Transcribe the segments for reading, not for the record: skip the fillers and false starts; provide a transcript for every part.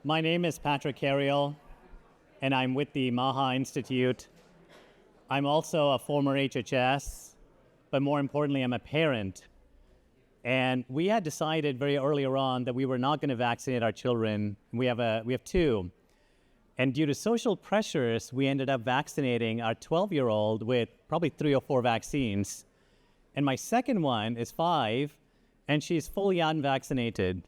My name is Patriek Karayil, and I'm with the MAHA Institute. I'm also a former HHS, but more importantly, I'm a parent. And we had decided very earlier on that we were not going to vaccinate our children. We have two. And due to social pressures, we ended up vaccinating our 12-year-old with probably 3 or 4 vaccines. And my second one is 5, and she's fully unvaccinated.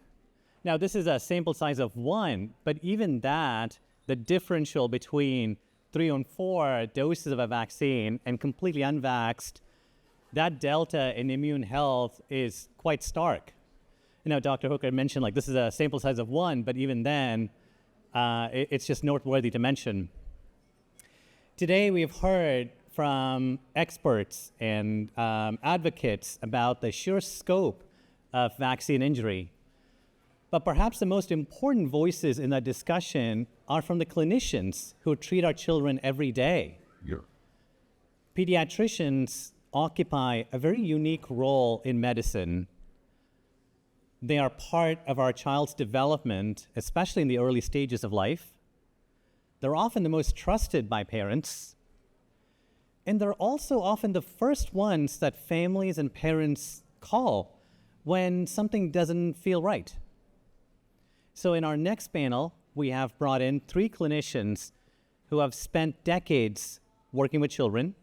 Now, this is a sample size of 1, but even that, the differential between 3 and 4 doses of a vaccine and completely unvaxxed, that delta in immune health is quite stark. Dr. Hooker mentioned this is a sample size of 1, but even then, it's just noteworthy to mention. Today, we've heard from experts and advocates about the sheer scope of vaccine injury. But perhaps the most important voices in that discussion are from the clinicians who treat our children every day. Yeah. Pediatricians occupy a very unique role in medicine. They are part of our child's development, especially in the early stages of life. They're often the most trusted by parents. And they're also often the first ones that families and parents call when something doesn't feel right. So in our next panel, we have brought in 3 clinicians who have spent decades working with children.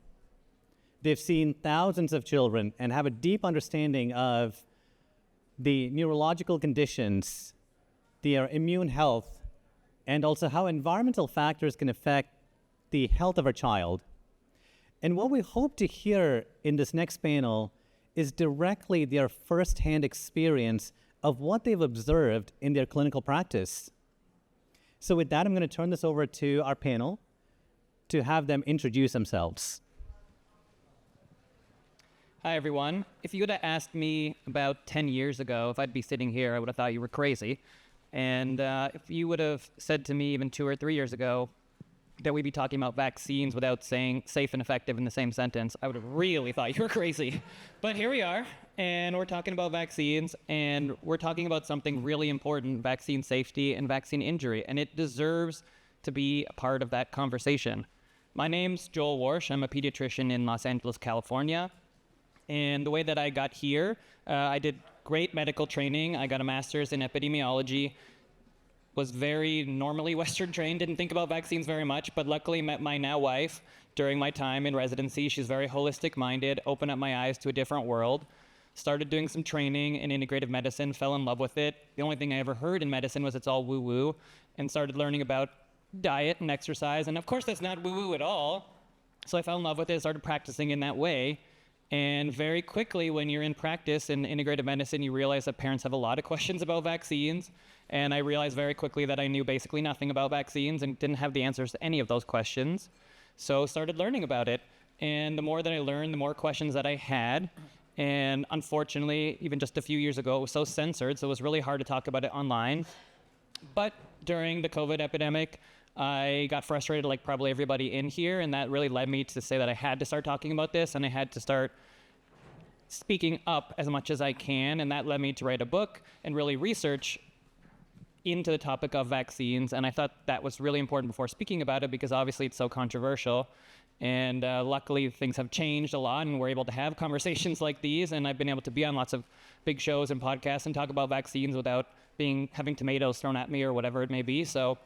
They've seen thousands of children and have a deep understanding of the neurological conditions, their immune health, and also how environmental factors can affect the health of our child. And what we hope to hear in this next panel is directly their firsthand experience of what they've observed in their clinical practice. So with that, I'm going to turn this over to our panel to have them introduce themselves. Hi, everyone. If you would have asked me about 10 years ago if I'd be sitting here, I would have thought you were crazy. And if you would have said to me even 2 or 3 years ago that we'd be talking about vaccines without saying safe and effective in the same sentence, I would have really thought you were crazy. But here we are, and we're talking about vaccines, and we're talking about something really important, vaccine safety and vaccine injury, and it deserves to be a part of that conversation. My name's Joel Warsh. I'm a pediatrician in Los Angeles, California. And the way that I got here, I did great medical training. I got a master's in epidemiology, was very normally Western trained, didn't think about vaccines very much, but luckily met my now wife during my time in residency. She's very holistic minded, opened up my eyes to a different world, started doing some training in integrative medicine, fell in love with it. The only thing I ever heard in medicine was it's all woo-woo, and started learning about diet and exercise. And of course, that's not woo-woo at all. So I fell in love with it, started practicing in that way. And very quickly, when you're in practice in integrative medicine, you realize that parents have a lot of questions about vaccines. And I realized very quickly that I knew basically nothing about vaccines and didn't have the answers to any of those questions. So started learning about it. And the more that I learned, the more questions that I had. And unfortunately, even just a few years ago, it was so censored, so it was really hard to talk about it online. But during the COVID epidemic, I got frustrated like probably everybody in here, and that really led me to say that I had to start talking about this, and I had to start speaking up as much as I can, and that led me to write a book and really research into the topic of vaccines. And I thought that was really important before speaking about it, because obviously it's so controversial. And luckily things have changed a lot, and we're able to have conversations like these, and I've been able to be on lots of big shows and podcasts and talk about vaccines without having tomatoes thrown at me or whatever it may be. So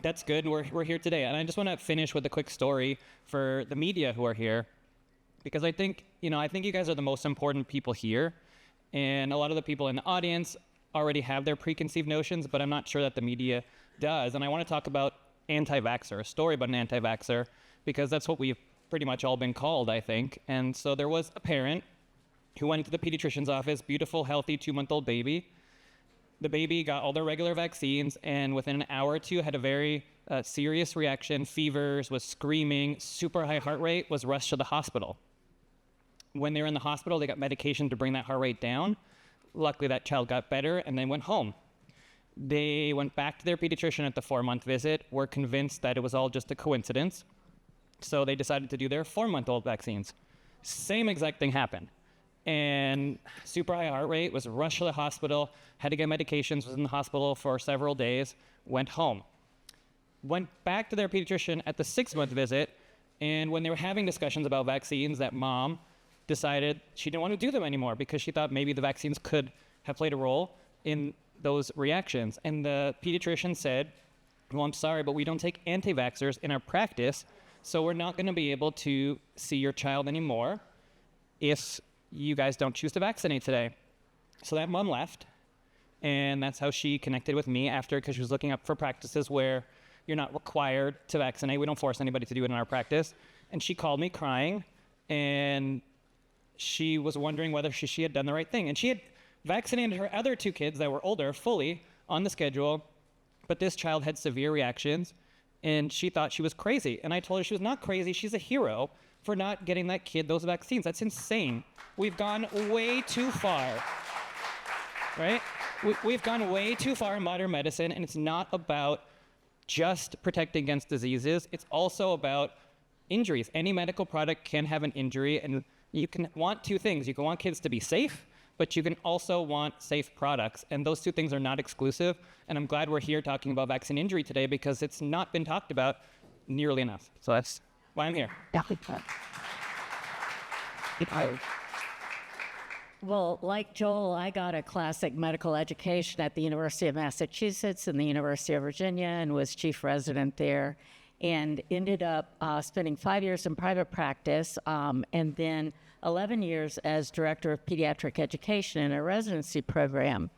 that's good. We're here today. And I just want to finish with a quick story for the media who are here, because I think you guys are the most important people here. And a lot of the people in the audience already have their preconceived notions, but I'm not sure that the media does. And I want to talk about anti-vaxxer, a story about an anti-vaxxer, because that's what we've pretty much all been called, I think. And so there was a parent who went to the pediatrician's office, beautiful, healthy 2-month-old baby. The baby got all their regular vaccines, and within an hour or two had a very serious reaction, fevers, was screaming, super high heart rate, was rushed to the hospital. When they were in the hospital, they got medication to bring that heart rate down. Luckily, that child got better, and they went home. They went back to their pediatrician at the 4-month visit, were convinced that it was all just a coincidence. So they decided to do their 4-month-old vaccines. Same exact thing happened. And super high heart rate, was rushed to the hospital, had to get medications, was in the hospital for several days, went home. Went back to their pediatrician at the 6-month visit, and when they were having discussions about vaccines, that mom decided she didn't want to do them anymore because she thought maybe the vaccines could have played a role in those reactions. And the pediatrician said, well, I'm sorry, but we don't take anti-vaxxers in our practice, so we're not going to be able to see your child anymore if you guys don't choose to vaccinate today. So that mom left, and that's how she connected with me after, because she was looking up for practices where you're not required to vaccinate. We don't force anybody to do it in our practice. And she called me crying, and she was wondering whether she had done the right thing. And she had vaccinated her other 2 kids that were older fully on the schedule, but this child had severe reactions, and she thought she was crazy. And I told her she was not crazy. She's a hero for not getting that kid those vaccines. That's insane. We've gone way too far, right? We've gone way too far in modern medicine, and it's not about just protecting against diseases. It's also about injuries. Any medical product can have an injury, and you can want 2 things. You can want kids to be safe, but you can also want safe products, and those 2 things are not exclusive. And I'm glad we're here talking about vaccine injury today because it's not been talked about nearly enough. So that's why I'm here. Well, like Joel, I got a classic medical education at the University of Massachusetts and the University of Virginia and was chief resident there, and ended up spending 5 years in private practice and then 11 years as director of pediatric education in a residency program.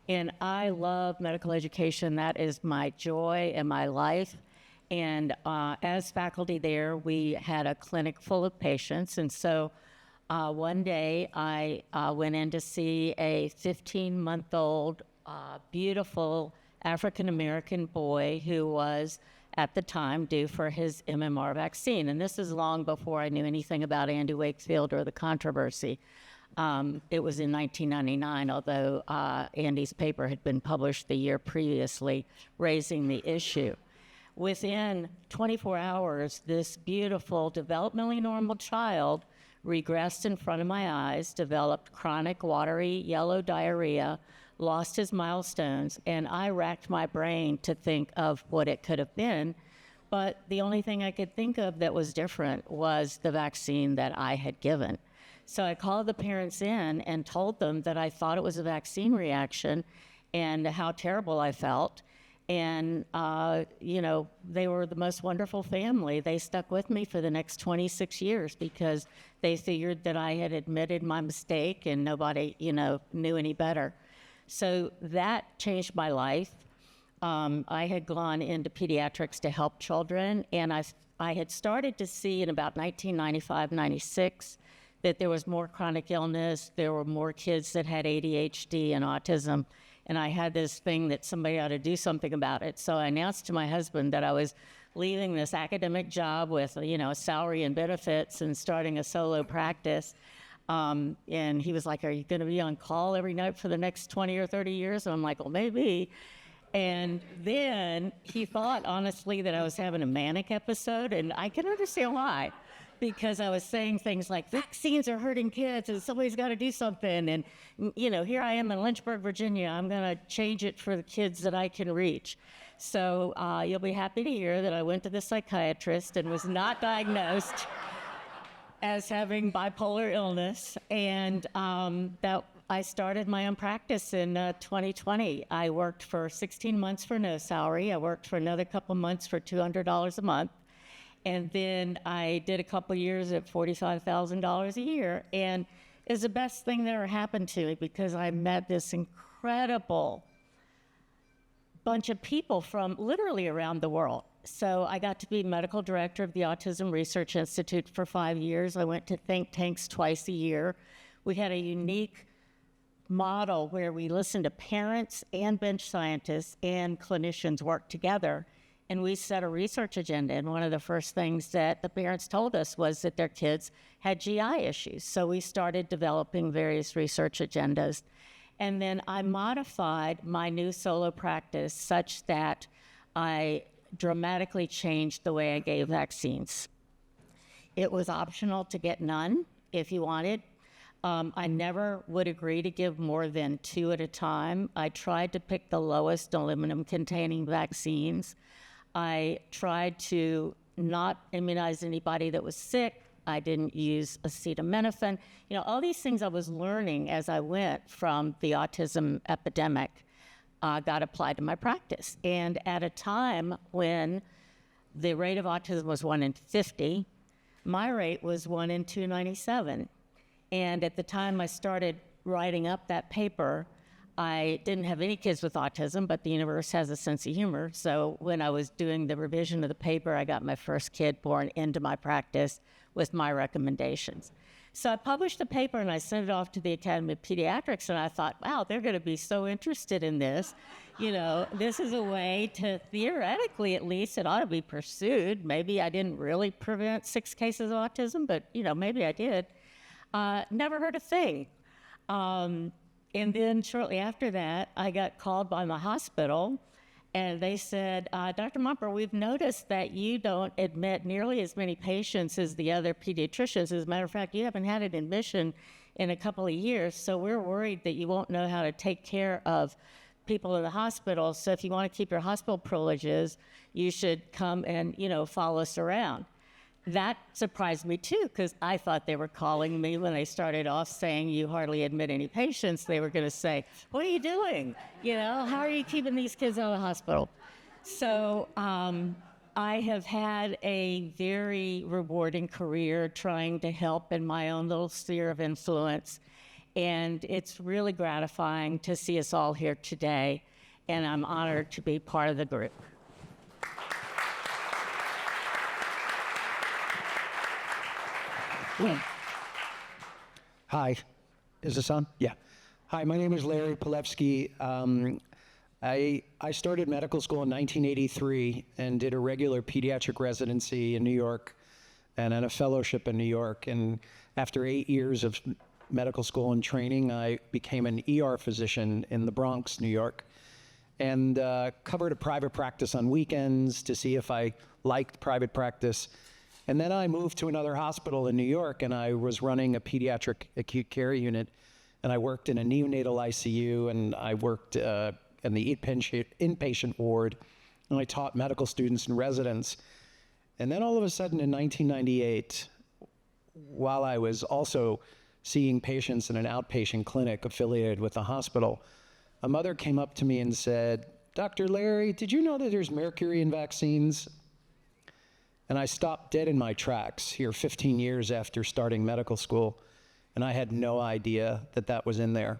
And I love medical education. That is my joy and my life. And as faculty there, we had a clinic full of patients. And so one day I went in to see a 15-month-old, beautiful African-American boy who was at the time due for his MMR vaccine. And this is long before I knew anything about Andy Wakefield or the controversy. It was in 1999, although Andy's paper had been published the year previously, raising the issue. Within 24 hours, this beautiful, developmentally normal child regressed in front of my eyes, developed chronic watery yellow diarrhea, lost his milestones, and I racked my brain to think of what it could have been. But the only thing I could think of that was different was the vaccine that I had given. So I called the parents in and told them that I thought it was a vaccine reaction and how terrible I felt. And, they were the most wonderful family. They stuck with me for the next 26 years because they figured that I had admitted my mistake and nobody, knew any better. So that changed my life. I had gone into pediatrics to help children, and I had started to see in about 1995, 96, that there was more chronic illness, there were more kids that had ADHD and autism, and I had this thing that somebody ought to do something about it. So I announced to my husband that I was leaving this academic job with, salary and benefits and starting a solo practice. And he was like, are you going to be on call every night for the next 20 or 30 years? And I'm like, well, maybe. And then he thought, honestly, that I was having a manic episode, and I can understand why. Because I was saying things like, vaccines are hurting kids and somebody's got to do something. And, here I am in Lynchburg, Virginia. I'm going to change it for the kids that I can reach. So you'll be happy to hear that I went to the psychiatrist and was not diagnosed as having bipolar illness. And that I started my own practice in 2020. I worked for 16 months for no salary. I worked for another couple months for $200 a month. And then I did a couple years at $45,000 a year. And it's the best thing that ever happened to me because I met this incredible bunch of people from literally around the world. So I got to be medical director of the Autism Research Institute for 5 years. I went to think tanks twice a year. We had a unique model where we listened to parents and bench scientists and clinicians work together. And we set a research agenda, and one of the first things that the parents told us was that their kids had GI issues. So we started developing various research agendas. And then I modified my new solo practice such that I dramatically changed the way I gave vaccines. It was optional to get none if you wanted. I never would agree to give more than 2 at a time. I tried to pick the lowest aluminum-containing vaccines. I tried to not immunize anybody that was sick. I didn't use acetaminophen. You know, all these things I was learning as I went from the autism epidemic got applied to my practice. And at a time when the rate of autism was 1 in 50, my rate was 1 in 297. And at the time I started writing up that paper, I didn't have any kids with autism, but the universe has a sense of humor. So when I was doing the revision of the paper, I got my first kid born into my practice with my recommendations. So I published the paper and I sent it off to the Academy of Pediatrics, and I thought, wow, they're going to be so interested in this. You know, this is a way to, theoretically at least, it ought to be pursued. Maybe I didn't really prevent 6 cases of autism, but, you know, maybe I did. Never heard a thing. And then shortly after that, I got called by my hospital, and they said, Dr. Mumper, we've noticed that you don't admit nearly as many patients as the other pediatricians. As a matter of fact, you haven't had an admission in a couple of years, so we're worried that you won't know how to take care of people in the hospital. So if you want to keep your hospital privileges, you should come and, you know, follow us around. That surprised me too, because I thought they were calling me when they started off saying you hardly admit any patients. They were going to say, what are you doing? You know, how are you keeping these kids out of the hospital? So I have had a very rewarding career trying to help in my own little sphere of influence. And it's really gratifying to see us all here today. And I'm honored to be part of the group. Hi, is this on? Yeah. Hi, my name is Larry Palevsky. I started medical school in 1983 and did a regular pediatric residency in New York and then a fellowship in New York. And after 8 years of medical school and training, I became an ER physician in the Bronx, New York, and covered a private practice on weekends to see if I liked private practice. And then I moved to another hospital in New York, and I was running a pediatric acute care unit, and I worked in a neonatal ICU, and I worked in the inpatient ward, and I taught medical students and residents. And then all of a sudden in 1998, while I was also seeing patients in an outpatient clinic affiliated with the hospital, a mother came up to me and said, Dr. Larry, did you know that there's mercury in vaccines? And I stopped dead in my tracks here 15 years after starting medical school, and I had no idea that that was in there.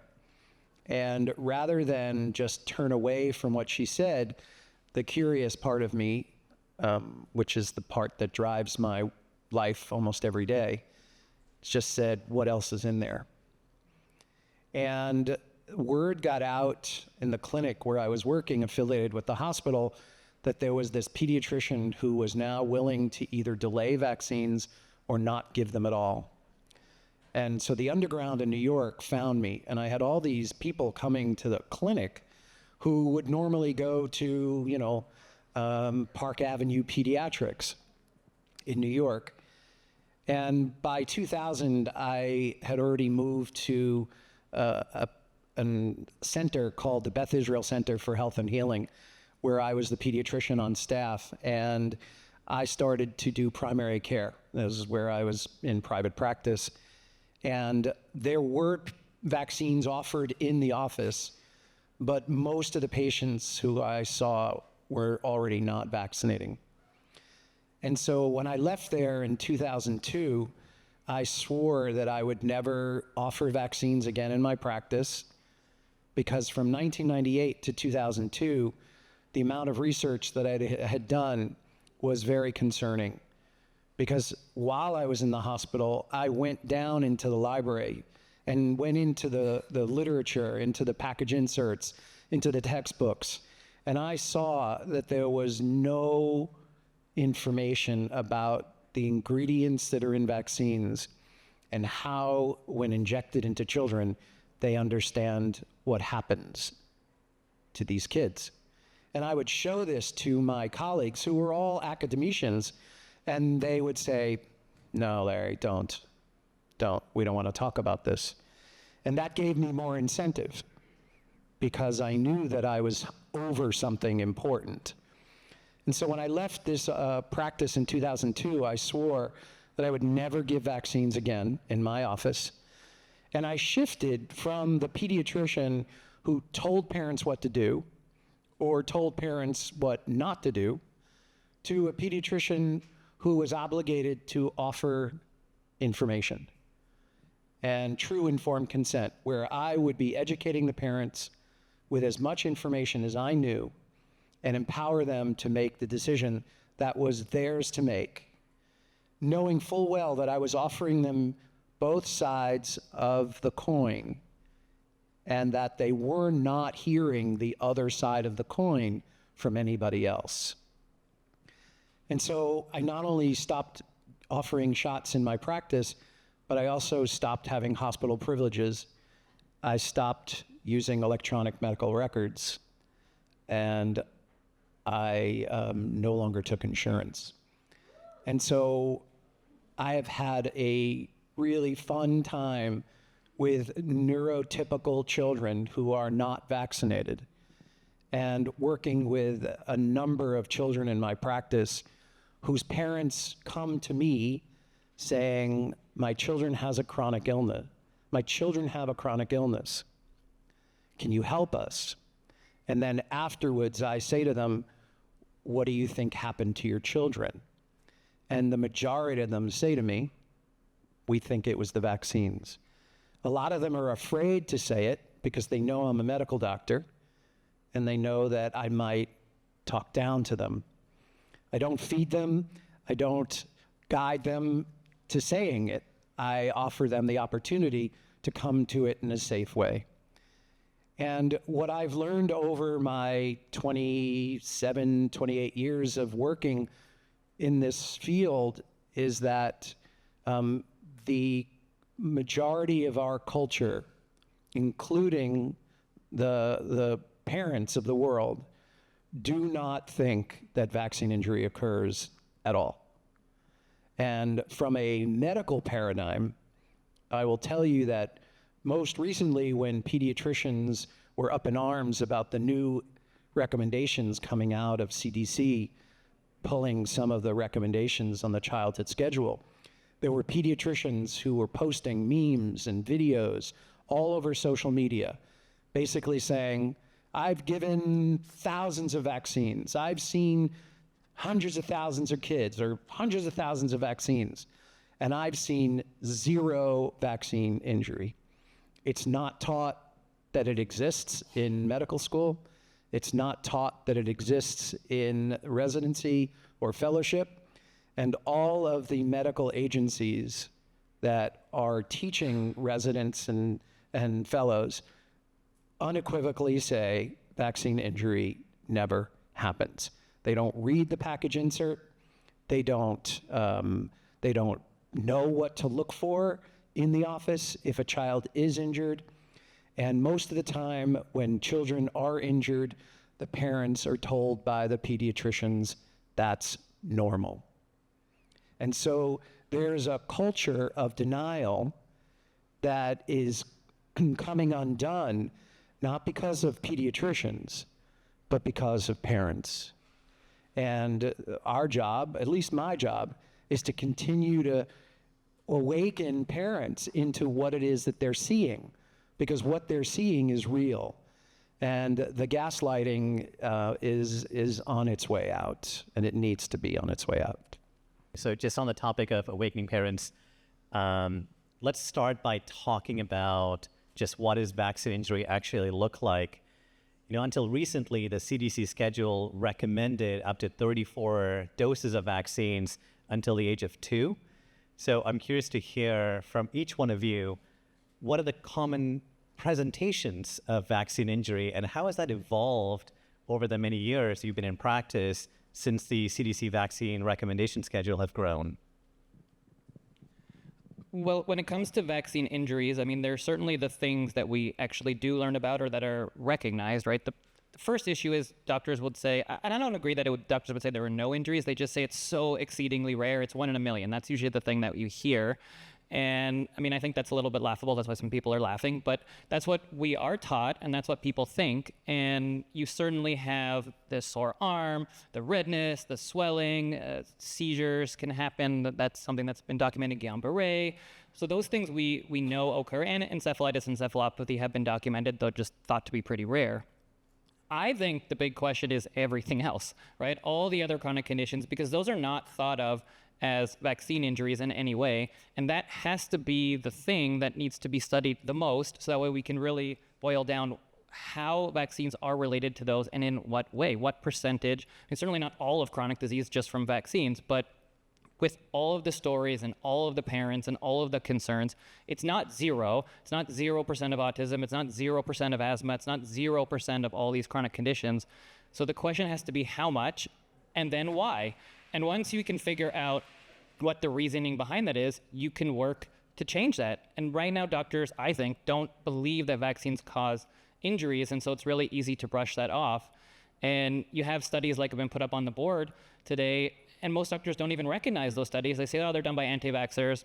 And rather than just turn away from what she said, the curious part of me, which is the part that drives my life almost every day, just said, what else is in there? And word got out in the clinic where I was working, affiliated with the hospital, that there was this pediatrician who was now willing to either delay vaccines or not give them at all. And so the underground in New York found me, and I had all these people coming to the clinic who would normally go to, you know, Park Avenue Pediatrics in New York. And by 2000, I had already moved to a center called the Beth Israel Center for Health and Healing, where I was the pediatrician on staff, and I started to do primary care. This is where I was in private practice. And there were vaccines offered in the office, but most of the patients who I saw were already not vaccinating. And so when I left there in 2002, I swore that I would never offer vaccines again in my practice, because from 1998 to 2002, the amount of research that I had done was very concerning. Because while I was in the hospital, I went down into the library and went into the literature, into the package inserts, into the textbooks, and I saw that there was no information about the ingredients that are in vaccines and how, when injected into children, they understand what happens to these kids. And I would show this to my colleagues who were all academicians, and they would say, no, Larry, don't. we don't want to talk about this. And that gave me more incentive because I knew that I was over something important. And so when I left this practice in 2002, I swore that I would never give vaccines again in my office. And I shifted from the pediatrician who told parents what to do or told parents what not to do to a pediatrician who was obligated to offer information and true informed consent, where I would be educating the parents with as much information as I knew and empower them to make the decision that was theirs to make, knowing full well that I was offering them both sides of the coin and that they were not hearing the other side of the coin from anybody else. And so I not only stopped offering shots in my practice, but I also stopped having hospital privileges. I stopped using electronic medical records, and I no longer took insurance. And so I have had a really fun time with neurotypical children who are not vaccinated, and working with a number of children in my practice whose parents come to me saying, my children has a chronic illness. My children have a chronic illness. Can you help us? And then afterwards, I say to them, what do you think happened to your children? And the majority of them say to me, we think it was the vaccines. A lot of them are afraid to say it because they know I'm a medical doctor and they know that I might talk down to them. I don't feed them. I don't guide them to saying it. I offer them the opportunity to come to it in a safe way. And what I've learned over my 27, 28 years of working in this field is that the majority of our culture, including the parents of the world, do not think that vaccine injury occurs at all. And from a medical paradigm, I will tell you that most recently when pediatricians were up in arms about the new recommendations coming out of CDC, pulling some of the recommendations on the childhood schedule, there were pediatricians who were posting memes and videos all over social media, basically saying, I've given thousands of vaccines. I've seen hundreds of thousands of kids or hundreds of thousands of vaccines, and I've seen zero vaccine injury. It's not taught that it exists in medical school. It's not taught that it exists in residency or fellowship. And all of the medical agencies that are teaching residents and fellows unequivocally say vaccine injury never happens. They don't read the package insert. They don't know what to look for in the office if a child is injured. And most of the time when children are injured, the parents are told by the pediatricians that's normal. And so there's a culture of denial that is coming undone, not because of pediatricians, but because of parents. And our job, at least my job, is to continue to awaken parents into what it is that they're seeing, because what they're seeing is real. And the gaslighting is on its way out, and it needs to be on its way out. So just on the topic of awakening parents, let's start by talking about just what does vaccine injury actually look like. You know, until recently, the CDC schedule recommended up to 34 doses of vaccines until the age of 2. So I'm curious to hear from each one of you, what are the common presentations of vaccine injury and how has that evolved over the many years you've been in practice since the CDC vaccine recommendation schedule have grown? Well, when it comes to vaccine injuries, I mean, there are certainly the things that we actually do learn about or that are recognized, right? The first issue is doctors would say, and I don't agree that doctors would say there were no injuries. They just say it's so exceedingly rare. It's 1 in a million. That's usually the thing that you hear. And I mean, I think that's a little bit laughable. That's why some people are laughing. But that's what we are taught, and that's what people think. And you certainly have the sore arm, the redness, the swelling, seizures can happen. That's something that's been documented, Guillain-Barré. So those things we know occur, and encephalitis and encephalopathy have been documented, though just thought to be pretty rare. I think the big question is everything else, right? All the other chronic conditions, because those are not thought of as vaccine injuries in any way. And that has to be the thing that needs to be studied the most, so that way we can really boil down how vaccines are related to those and in what way, what percentage. And certainly not all of chronic disease just from vaccines, but with all of the stories and all of the parents and all of the concerns, it's not zero. It's not 0% of autism. It's not 0% of asthma. It's not 0% of all these chronic conditions. So the question has to be how much and then why. And once you can figure out what the reasoning behind that is, you can work to change that. And right now, doctors, I think, don't believe that vaccines cause injuries. And so it's really easy to brush that off. And you have studies like have been put up on the board today, and most doctors don't even recognize those studies. They say, oh, they're done by anti-vaxxers,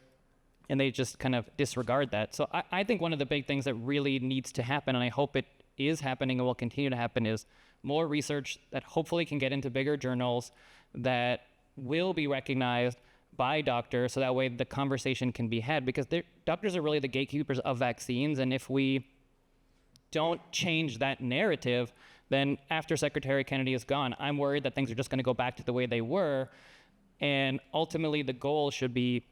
and they just kind of disregard that. So I think one of the big things that really needs to happen, and I hope it is happening and will continue to happen, is more research that hopefully can get into bigger journals that will be recognized by doctors, so that way the conversation can be had, because doctors are really the gatekeepers of vaccines. And if we don't change that narrative, then after Secretary Kennedy is gone, I'm worried that things are just going to go back to the way they were. And ultimately, the goal should be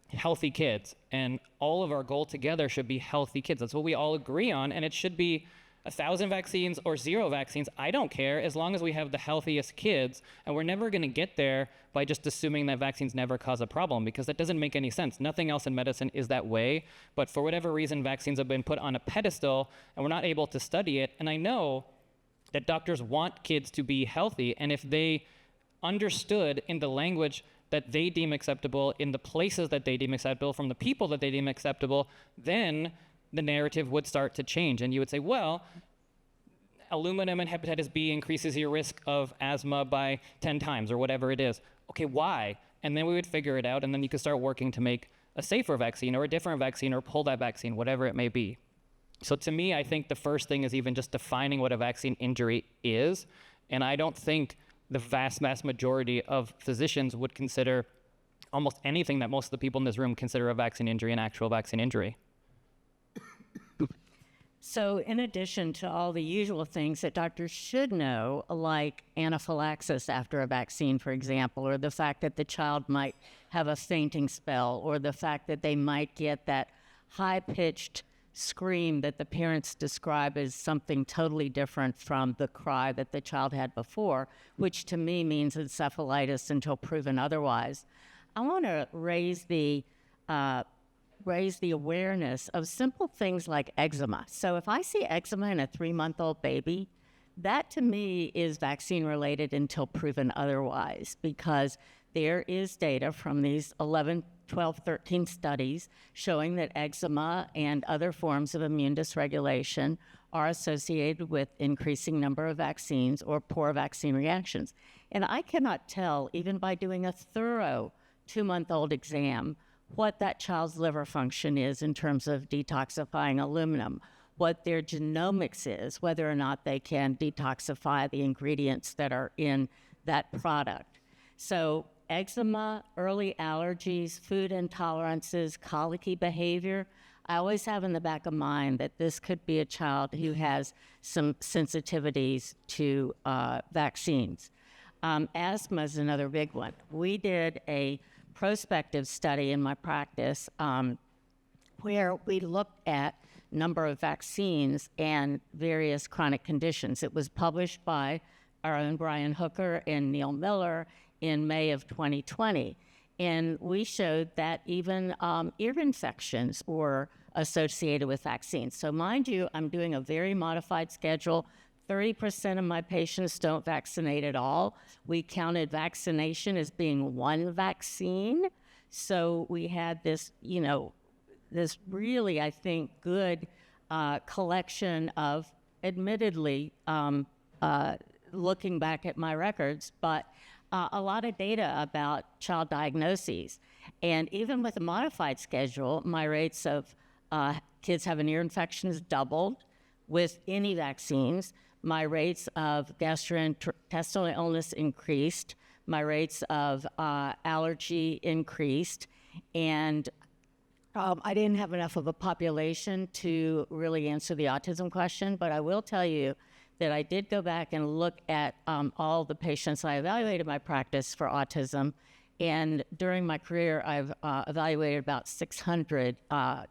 healthy kids. And all of our goal together should be healthy kids. That's what we all agree on. And it should be 1,000 vaccines or 0 vaccines. I don't care, as long as we have the healthiest kids. And we're never going to get there by just assuming that vaccines never cause a problem, because that doesn't make any sense. Nothing else in medicine is that way. But for whatever reason, vaccines have been put on a pedestal, and we're not able to study it. And I know that doctors want kids to be healthy, and if they understood in the language that they deem acceptable, in the places that they deem acceptable, from the people that they deem acceptable, then the narrative would start to change. And you would say, well, aluminum and hepatitis B increases your risk of asthma by 10 times or whatever it is. Okay, why? And then we would figure it out, and then you could start working to make a safer vaccine or a different vaccine or pull that vaccine, whatever it may be. So to me, I think the first thing is even just defining what a vaccine injury is. And I don't think the vast majority of physicians would consider almost anything that most of the people in this room consider a vaccine injury an actual vaccine injury. So in addition to all the usual things that doctors should know, like anaphylaxis after a vaccine, for example, or the fact that the child might have a fainting spell, or the fact that they might get that high-pitched scream that the parents describe as something totally different from the cry that the child had before, which to me means encephalitis until proven otherwise. I want to raise the awareness of simple things like eczema. So if I see eczema in a 3-month-old baby, that to me is vaccine related until proven otherwise, because there is data from these 11, 12, 13 studies showing that eczema and other forms of immune dysregulation are associated with increasing number of vaccines or poor vaccine reactions. And I cannot tell, even by doing a thorough 2-month-old exam, what that child's liver function is in terms of detoxifying aluminum, what their genomics is, whether or not they can detoxify the ingredients that are in that product. So eczema, early allergies, food intolerances, colicky behavior, I always have in the back of mind that this could be a child who has some sensitivities to vaccines. Asthma is another big one. We did a prospective study in my practice where we looked at number of vaccines and various chronic conditions. It was published by our own Brian Hooker and Neil Miller in May of 2020. And we showed that even ear infections were associated with vaccines. So mind you, I'm doing a very modified schedule. 30% of my patients don't vaccinate at all. We counted vaccination as being one vaccine. So we had this, this really, I think, good collection of, admittedly, looking back at my records, but a lot of data about child diagnoses. And even with a modified schedule, my rates of kids having ear infections doubled. With any vaccines, my rates of gastrointestinal illness increased. My rates of allergy increased. And I didn't have enough of a population to really answer the autism question, but I will tell you that I did go back and look at all the patients I evaluated in my practice for autism. And during my career, I've evaluated about 600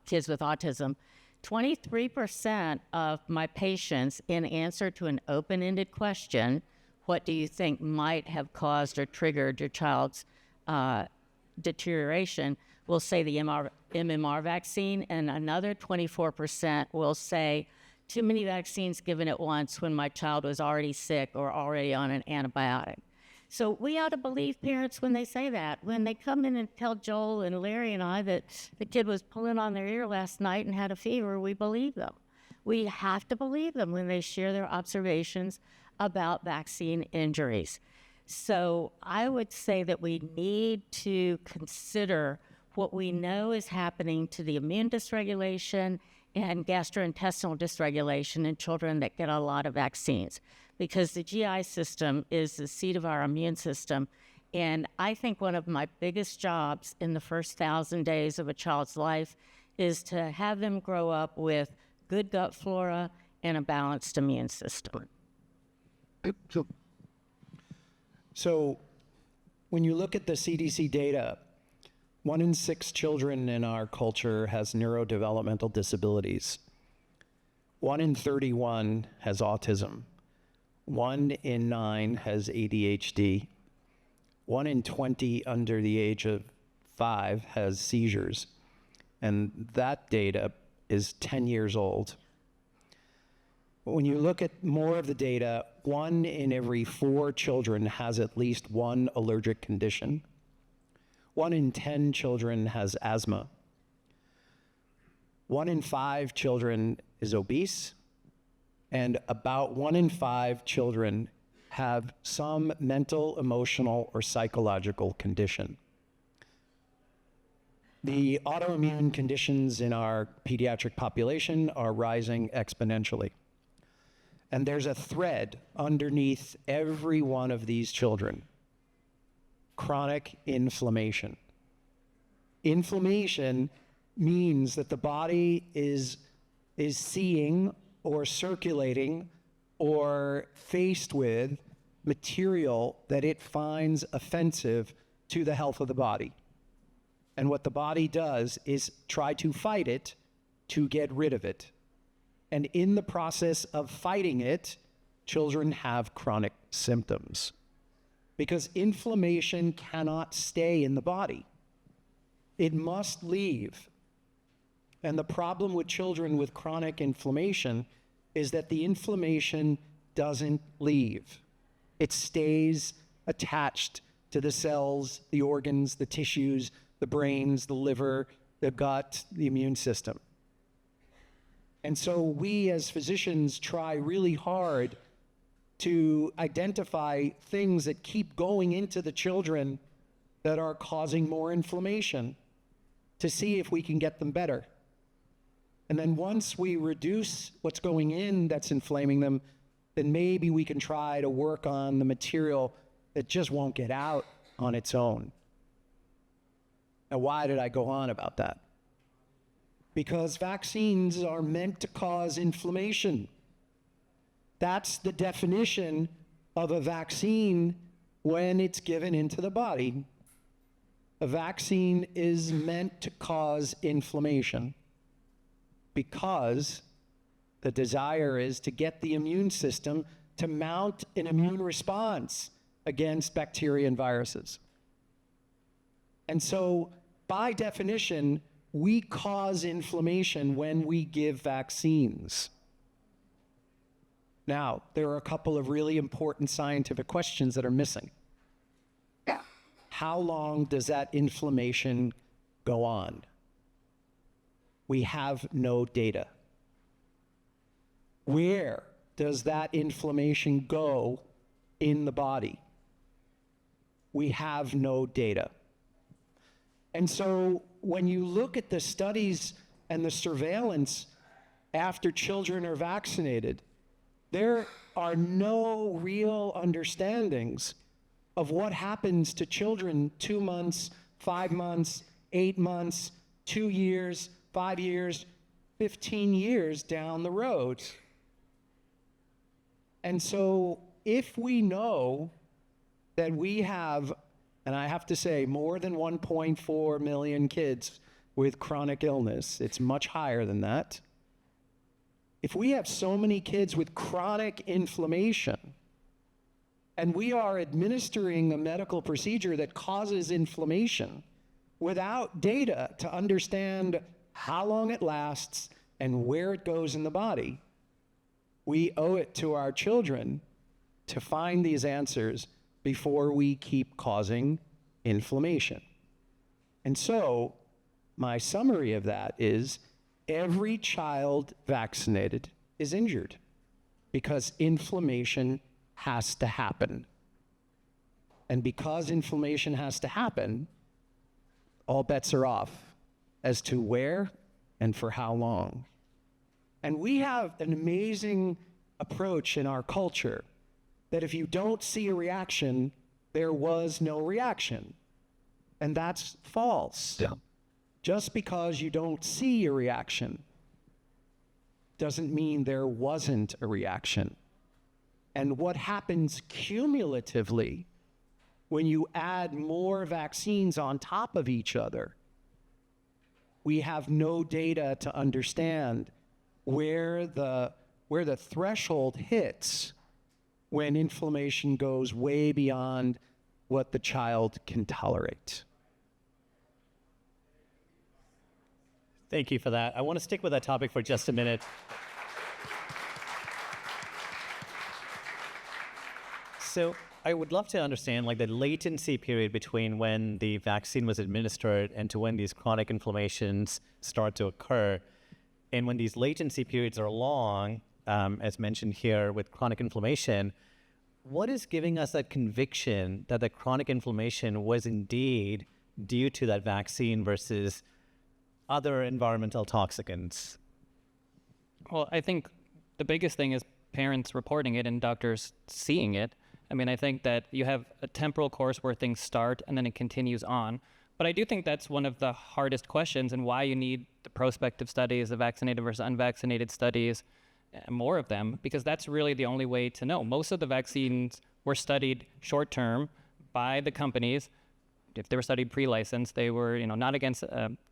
kids with autism. 23% of my patients, in answer to an open-ended question, what do you think might have caused or triggered your child's deterioration, will say the MMR vaccine, and another 24% will say too many vaccines given at once when my child was already sick or already on an antibiotic. So we ought to believe parents when they say that. When they come in and tell Joel and Larry and I that the kid was pulling on their ear last night and had a fever, we believe them. We have to believe them when they share their observations about vaccine injuries. So I would say that we need to consider what we know is happening to the immune dysregulation and gastrointestinal dysregulation in children that get a lot of vaccines, because the GI system is the seat of our immune system. And I think one of my biggest jobs in the first 1,000 days of a child's life is to have them grow up with good gut flora and a balanced immune system. So when you look at the CDC data, 1 in 6 children in our culture has neurodevelopmental disabilities. 1 in 31 has autism. 1 in 9 has ADHD. 1 in 20 under the age of 5 has seizures. And that data is 10 years old. When you look at more of the data, 1 in every 4 children has at least one allergic condition. 1 in 10 children has asthma. 1 in 5 children is obese, and about 1 in 5 children have some mental, emotional, or psychological condition. The autoimmune conditions in our pediatric population are rising exponentially. And there's a thread underneath every one of these children: chronic inflammation. Inflammation means that the body is seeing or circulating or faced with material that it finds offensive to the health of the body. And what the body does is try to fight it to get rid of it. And in the process of fighting it, children have chronic symptoms, because inflammation cannot stay in the body. It must leave. And the problem with children with chronic inflammation is that the inflammation doesn't leave. It stays attached to the cells, the organs, the tissues, the brains, the liver, the gut, the immune system. And so we as physicians try really hard to identify things that keep going into the children that are causing more inflammation, to see if we can get them better. And then once we reduce what's going in that's inflaming them, then maybe we can try to work on the material that just won't get out on its own. Now, why did I go on about that? Because vaccines are meant to cause inflammation. That's the definition of a vaccine when it's given into the body. A vaccine is meant to cause inflammation because the desire is to get the immune system to mount an immune response against bacteria and viruses. And so, by definition, we cause inflammation when we give vaccines. Now, there are a couple of really important scientific questions that are missing. How long does that inflammation go on? We have no data. Where does that inflammation go in the body? we have no data. And so when you look at the studies and the surveillance after children are vaccinated, there are no real understandings of what happens to children 2 months, 5 months, 8 months, 2 years, 5 years, 15 years down the road. And so if we know that we have, and I have to say, more than 1.4 million kids with chronic illness, it's much higher than that. If we have so many kids with chronic inflammation, and we are administering a medical procedure that causes inflammation without data to understand how long it lasts and where it goes in the body, we owe it to our children to find these answers before we keep causing inflammation. And so, my summary of that is every child vaccinated is injured because inflammation has to happen. And because inflammation has to happen, all bets are off as to where and for how long. And we have an amazing approach in our culture that if you don't see a reaction, there was no reaction. And that's false. Yeah. Just because you don't see a reaction doesn't mean there wasn't a reaction. And what happens cumulatively when you add more vaccines on top of each other, we have no data to understand where the threshold hits when inflammation goes way beyond what the child can tolerate. Thank you for that. I want to stick with that topic for just a minute. So I would love to understand like the latency period between when the vaccine was administered and to when these chronic inflammations start to occur. And when these latency periods are long, as mentioned here with chronic inflammation, what is giving us that conviction that the chronic inflammation was indeed due to that vaccine versus other environmental toxicants? Well, I think the biggest thing is parents reporting it and doctors seeing it. I mean, I think that you have a temporal course where things start and then it continues on. But I do think that's one of the hardest questions and why you need the prospective studies, the vaccinated versus unvaccinated studies, more of them, because that's really the only way to know. Most of the vaccines were studied short term by the companies. If they were studied pre-licensed, they were, not against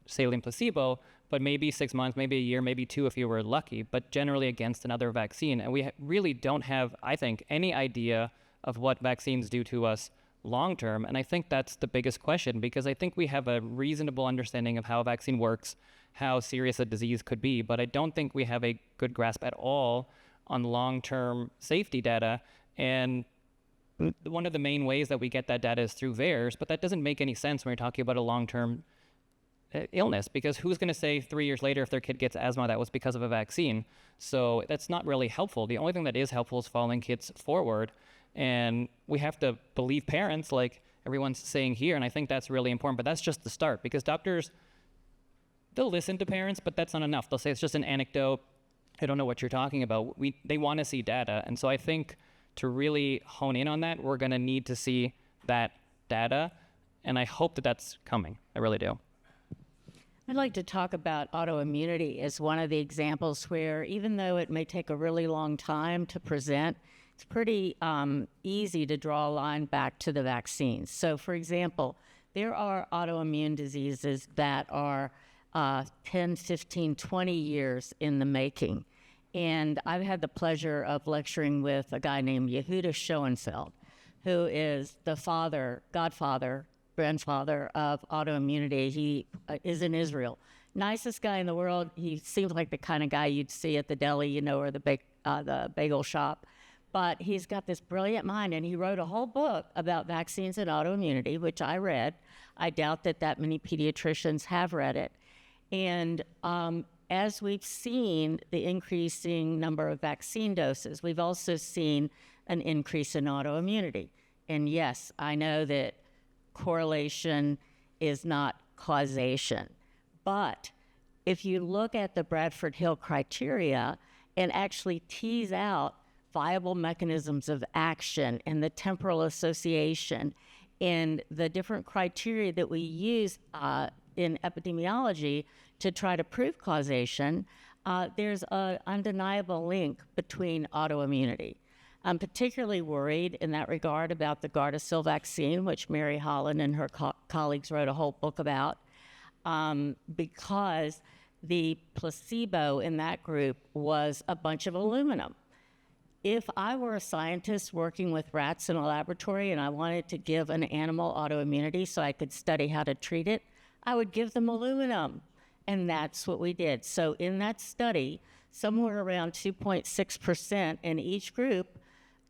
saline placebo, but maybe 6 months, maybe a year, maybe 2 if you were lucky, but generally against another vaccine. And we really don't have, I think, any idea of what vaccines do to us long term. And I think that's the biggest question, because I think we have a reasonable understanding of how a vaccine works, how serious a disease could be, but I don't think we have a good grasp at all on long-term safety data. And one of the main ways that we get that data is through VAERS, but that doesn't make any sense when you're talking about a long-term illness, because who's going to say 3 years later if their kid gets asthma that was because of a vaccine? So that's not really helpful. The only thing that is helpful is following kids forward, and we have to believe parents like everyone's saying here, and I think that's really important, but that's just the start, because doctors, they'll listen to parents, but that's not enough. They'll say it's just an anecdote. I don't know what you're talking about. They want to see data, and so I think to really hone in on that, we're going to need to see that data, and I hope that that's coming. I really do. I'd like to talk about autoimmunity as one of the examples where, even though it may take a really long time to present, it's pretty easy to draw a line back to the vaccines. So, for example, there are autoimmune diseases that are 10, 15, 20 years in the making. And I've had the pleasure of lecturing with a guy named Yehuda Schoenfeld, who is the grandfather of autoimmunity. He is in Israel. Nicest guy in the world. He seems like the kind of guy you'd see at the deli, or the bagel shop. But he's got this brilliant mind, and he wrote a whole book about vaccines and autoimmunity, which I read. I doubt that many pediatricians have read it. And as we've seen the increasing number of vaccine doses, we've also seen an increase in autoimmunity. And yes, I know that correlation is not causation. But if you look at the Bradford Hill criteria and actually tease out viable mechanisms of action and the temporal association and the different criteria that we use in epidemiology to try to prove causation, there's an undeniable link between autoimmunity. I'm particularly worried in that regard about the Gardasil vaccine, which Mary Holland and her colleagues wrote a whole book about, because the placebo in that group was a bunch of aluminum. If I were a scientist working with rats in a laboratory and I wanted to give an animal autoimmunity so I could study how to treat it, I would give them aluminum. And that's what we did. So in that study, somewhere around 2.6% in each group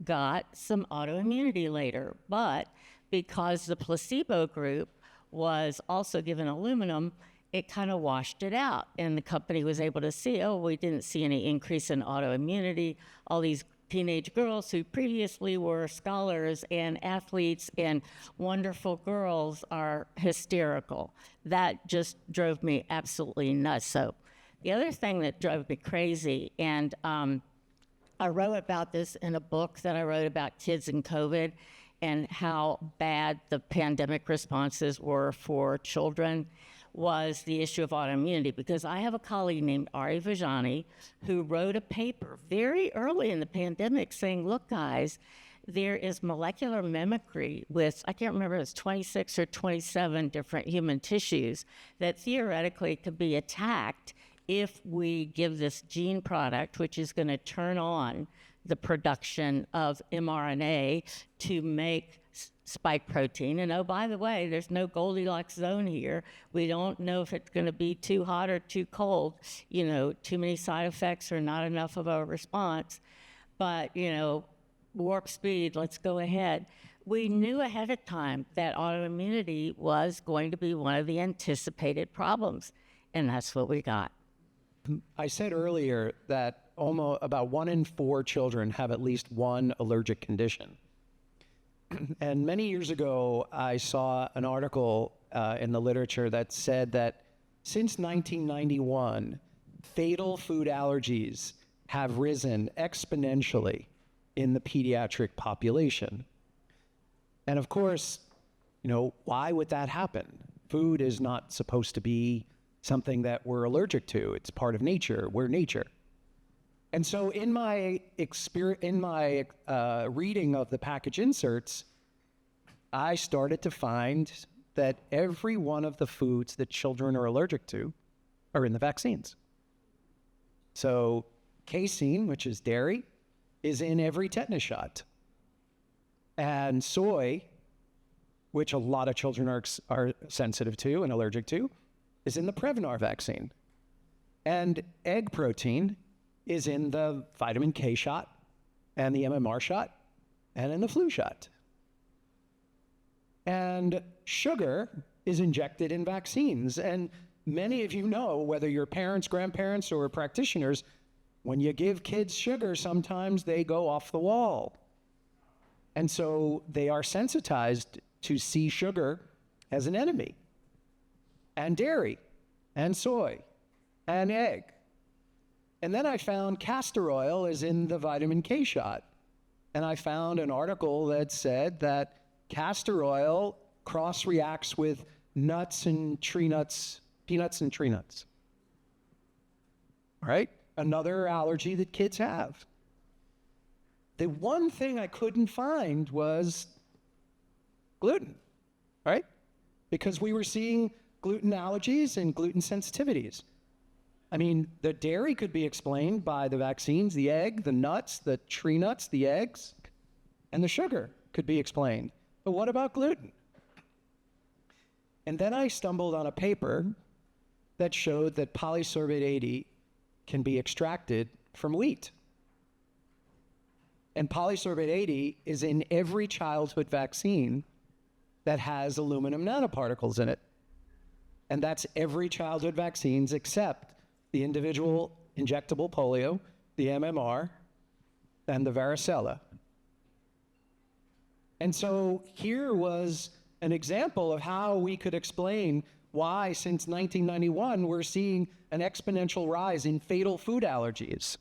got some autoimmunity later. But because the placebo group was also given aluminum, it kind of washed it out. And the company was able to see, oh, we didn't see any increase in autoimmunity. All these teenage girls who previously were scholars and athletes and wonderful girls are hysterical. That just drove me absolutely nuts. So the other thing that drove me crazy, and I wrote about this in a book that I wrote about kids and COVID and how bad the pandemic responses were for children, was the issue of autoimmunity, because I have a colleague named Ari Vajani who wrote a paper very early in the pandemic saying, look, guys, there is molecular mimicry with, I can't remember, it's 26 or 27 different human tissues that theoretically could be attacked if we give this gene product, which is going to turn on the production of mRNA to make spike protein. And oh, by the way, there's no Goldilocks zone here. We don't know if it's going to be too hot or too cold, too many side effects or not enough of a response. But, warp speed, let's go ahead. We knew ahead of time that autoimmunity was going to be one of the anticipated problems, and that's what we got. I said earlier that almost about 1 in 4 children have at least one allergic condition. And many years ago, I saw an article in the literature that said that since 1991, fatal food allergies have risen exponentially in the pediatric population. And of course, why would that happen? Food is not supposed to be something that we're allergic to. It's part of nature. We're nature. And so in my reading of the package inserts, I started to find that every one of the foods that children are allergic to are in the vaccines. So casein, which is dairy, is in every tetanus shot. And soy, which a lot of children are sensitive to and allergic to, is in the Prevnar vaccine. And egg protein is in the vitamin K shot and the MMR shot and in the flu shot. And sugar is injected in vaccines. And many of you know, whether you're parents, grandparents, or practitioners, when you give kids sugar, sometimes they go off the wall. And so they are sensitized to see sugar as an enemy. And dairy, and soy, and egg. And then I found castor oil is in the vitamin K shot. And I found an article that said that castor oil cross-reacts with nuts and tree nuts, peanuts and tree nuts. All right? Another allergy that kids have. The one thing I couldn't find was gluten, right? Because we were seeing gluten allergies and gluten sensitivities. I mean, the dairy could be explained by the vaccines, the egg, the nuts, the tree nuts, the eggs, and the sugar could be explained. But what about gluten? And then I stumbled on a paper that showed that polysorbate 80 can be extracted from wheat. And polysorbate 80 is in every childhood vaccine that has aluminum nanoparticles in it. And that's every childhood vaccines except the individual injectable polio, the MMR, and the varicella. And so here was an example of how we could explain why since 1991 we're seeing an exponential rise in fatal food allergies.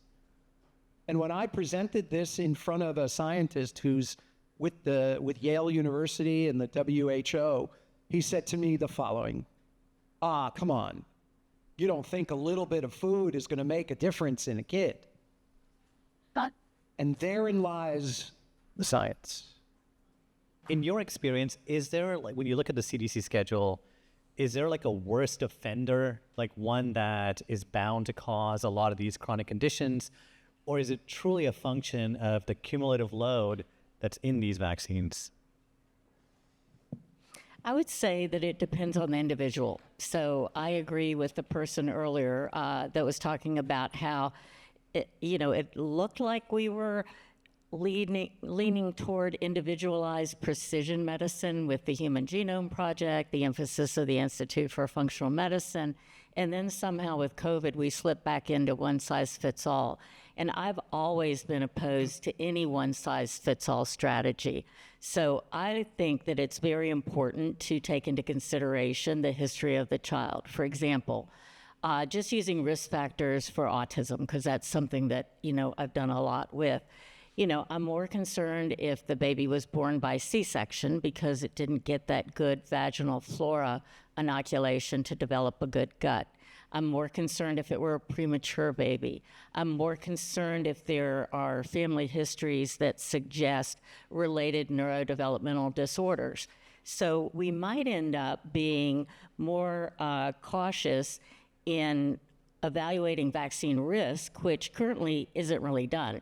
And when I presented this in front of a scientist who's with Yale University and the WHO, he said to me the following: come on, you don't think a little bit of food is going to make a difference in a kid? And therein lies the science. In your experience, is there, like, when you look at the CDC schedule, is there like a worst offender, like one that is bound to cause a lot of these chronic conditions? Or is it truly a function of the cumulative load that's in these vaccines? I would say that it depends on the individual. So I agree with the person earlier that was talking about how, it looked like we were leaning toward individualized precision medicine with the Human Genome Project, the emphasis of the Institute for Functional Medicine, and then somehow with COVID, we slipped back into one-size-fits-all. And I've always been opposed to any one-size-fits-all strategy. So I think that it's very important to take into consideration the history of the child. For example, just using risk factors for autism, because that's something that, I've done a lot with. I'm more concerned if the baby was born by C-section because it didn't get that good vaginal flora inoculation to develop a good gut. I'm more concerned if it were a premature baby. I'm more concerned if there are family histories that suggest related neurodevelopmental disorders. So we might end up being more cautious in evaluating vaccine risk, which currently isn't really done.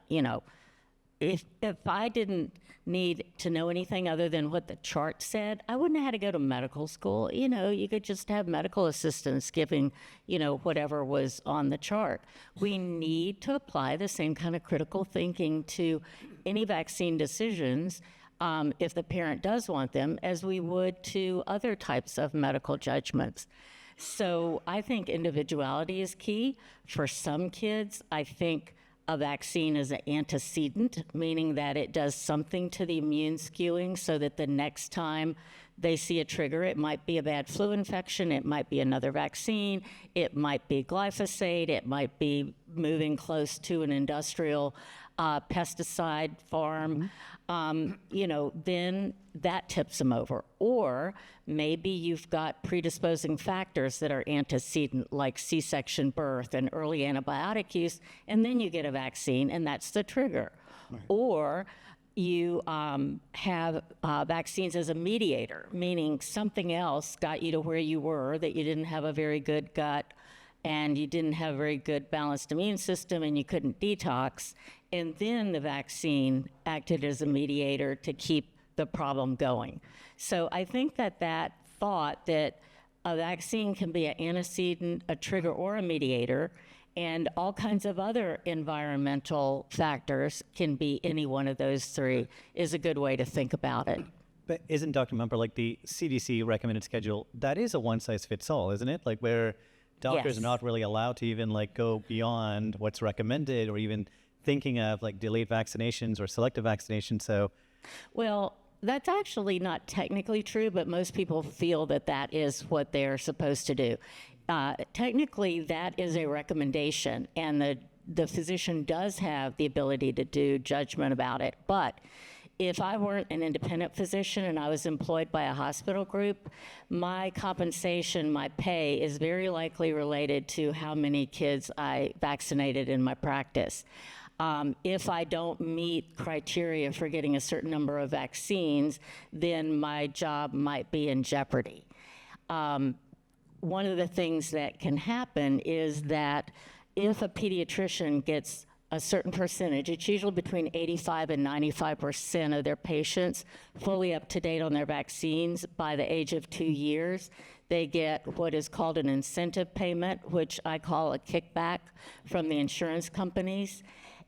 If I didn't need to know anything other than what the chart said, I wouldn't have had to go to medical school. You could just have medical assistants giving, whatever was on the chart. We need to apply the same kind of critical thinking to any vaccine decisions, if the parent does want them, as we would to other types of medical judgments. So I think individuality is key. For some kids, I think a vaccine is an antecedent, meaning that it does something to the immune skewing so that the next time they see a trigger, it might be a bad flu infection, it might be another vaccine, it might be glyphosate, it might be moving close to an industrial pesticide farm, then that tips them over. Or maybe you've got predisposing factors that are antecedent, like C-section birth and early antibiotic use, and then you get a vaccine, and that's the trigger. Right. Or you have vaccines as a mediator, meaning something else got you to where you were, that you didn't have a very good gut, and you didn't have a very good balanced immune system, and you couldn't detox, and then the vaccine acted as a mediator to keep the problem going. So I think that thought that a vaccine can be an antecedent, a trigger, or a mediator, and all kinds of other environmental factors can be any one of those three, is a good way to think about it. But isn't, Dr. Mumper, like the CDC recommended schedule, that is a one-size-fits-all, isn't it? Like where doctors Yes. are not really allowed to even like go beyond what's recommended, or even thinking of like delayed vaccinations or selective vaccinations. So, Well, that's actually not technically true, but most people feel that that is what they're supposed to do. Technically, that is a recommendation, and the physician does have the ability to do judgment about it. But if I weren't an independent physician and I was employed by a hospital group, my compensation, my pay is very likely related to how many kids I vaccinated in my practice. If I don't meet criteria for getting a certain number of vaccines, then my job might be in jeopardy. One of the things that can happen is that if a pediatrician gets a certain percentage, it's usually between 85 and 95% of their patients fully up to date on their vaccines by the age of 2 years, they get what is called an incentive payment, which I call a kickback from the insurance companies.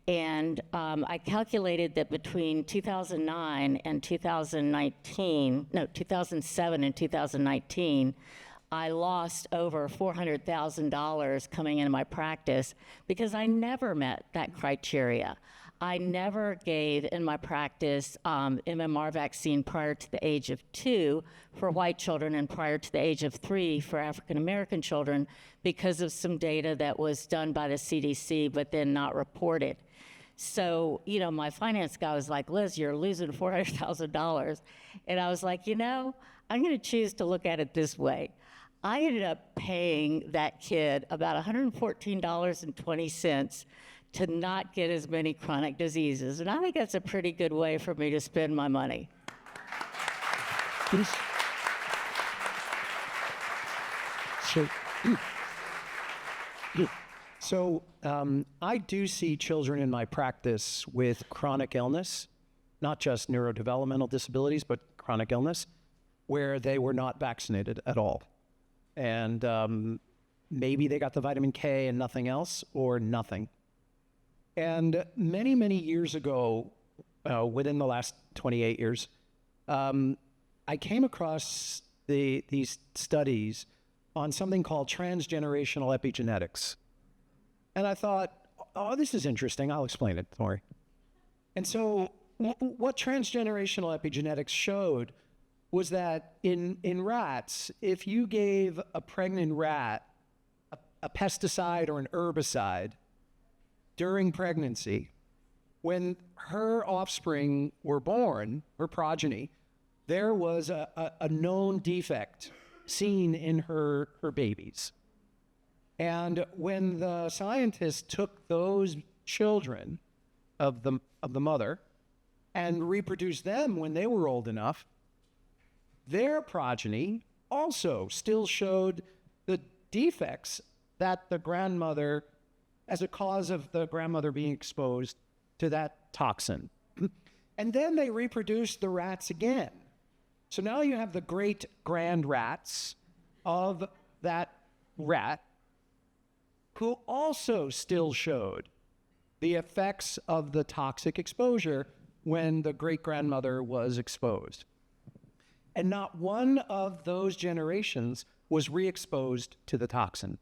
And I calculated that between 2007 and 2019, I lost over $400,000 coming into my practice because I never met that criteria. I never gave in my practice MMR vaccine prior to the age of 2 for white children and prior to the age of 3 for African American children because of some data that was done by the CDC but then not reported. So, you know, my finance guy was like, Liz, you're losing $400,000. And I was like, you know, I'm going to choose to look at it this way. I ended up paying that kid about $114.20 to not get as many chronic diseases. And I think that's a pretty good way for me to spend my money. So I do see children in my practice with chronic illness, not just neurodevelopmental disabilities, but chronic illness, where they were not vaccinated at all. And maybe they got the vitamin K and nothing else, or nothing. And many, many years ago, within the last 28 years, I came across these studies on something called transgenerational epigenetics. And I thought, oh, this is interesting. I'll explain it. Don't worry. And so what transgenerational epigenetics showed was that in rats, if you gave a pregnant rat a pesticide or an herbicide during pregnancy, when her offspring were born, her progeny, there was a known defect seen in her babies. And when the scientists took those children of the mother and reproduced them when they were old enough, their progeny also still showed the defects that the grandmother, as a cause of the grandmother being exposed to that toxin. And then they reproduced the rats again. So now you have the great grand rats of that rat who also still showed the effects of the toxic exposure when the great-grandmother was exposed. And not one of those generations was re-exposed to the toxin.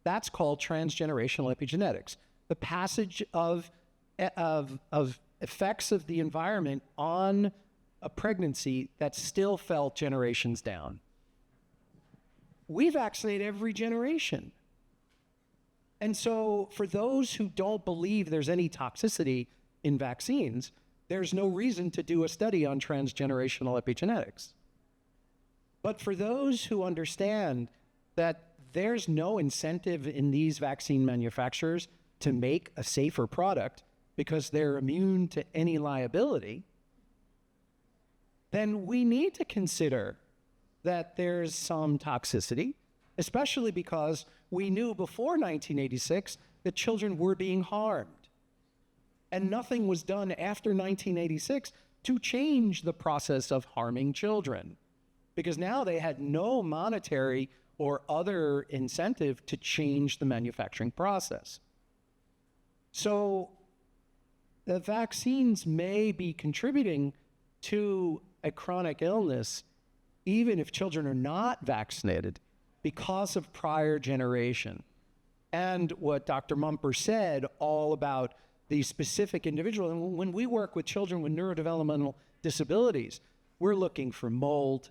That's called transgenerational epigenetics, the passage of effects of the environment on a pregnancy that's still felt generations down. We vaccinate every generation. And so for those who don't believe there's any toxicity in vaccines, there's no reason to do a study on transgenerational epigenetics. But for those who understand that there's no incentive in these vaccine manufacturers to make a safer product because they're immune to any liability, then we need to consider that there's some toxicity, especially because we knew before 1986 that children were being harmed. And nothing was done after 1986 to change the process of harming children, because now they had no monetary or other incentive to change the manufacturing process. So the vaccines may be contributing to a chronic illness even if children are not vaccinated because of prior generation. And what Dr. Mumper said all about the specific individual, and when we work with children with neurodevelopmental disabilities, we're looking for mold,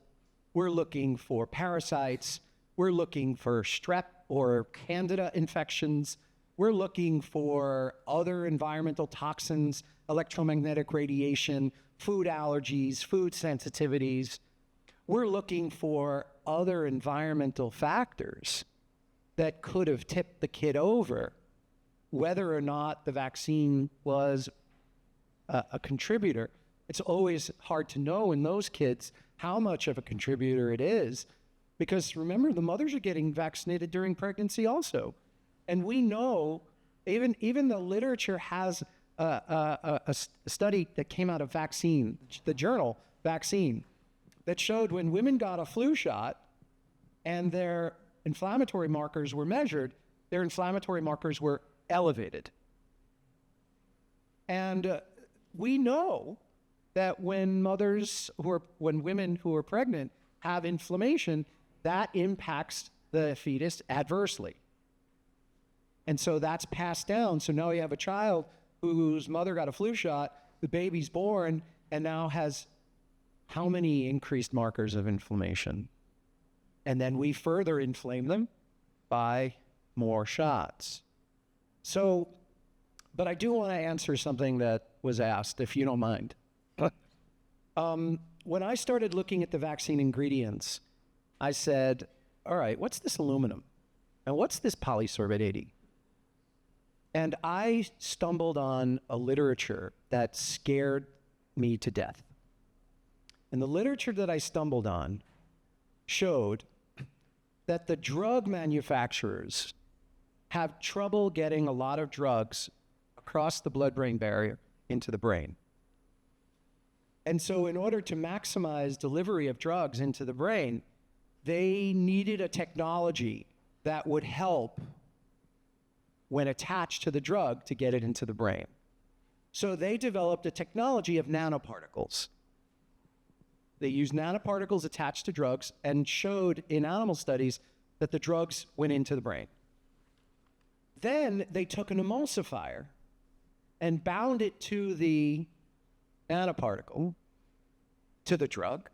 we're looking for parasites, we're looking for strep or candida infections, we're looking for other environmental toxins, electromagnetic radiation, food allergies, food sensitivities. We're looking for other environmental factors that could have tipped the kid over, whether or not the vaccine was a contributor. It's always hard to know in those kids how much of a contributor it is, because remember, the mothers are getting vaccinated during pregnancy also. And we know, even the literature has a study that came out of Vaccine, the journal Vaccine, that showed when women got a flu shot and their inflammatory markers were measured, their inflammatory markers were elevated. And we know that when women who are pregnant have inflammation, that impacts the fetus adversely. And so that's passed down. So now you have a child whose mother got a flu shot, the baby's born, and now has how many increased markers of inflammation? And then we further inflame them by more shots. So, but I do want to answer something that was asked, if you don't mind. When I started looking at the vaccine ingredients, I said, all right, what's this aluminum? And what's this polysorbate 80? And I stumbled on a literature that scared me to death. And the literature that I stumbled on showed that the drug manufacturers have trouble getting a lot of drugs across the blood-brain barrier into the brain. And so in order to maximize delivery of drugs into the brain, they needed a technology that would help when attached to the drug to get it into the brain. So they developed a technology of nanoparticles. They used nanoparticles attached to drugs and showed in animal studies that the drugs went into the brain. Then they took an emulsifier and bound it to the nanoparticle, to the drug,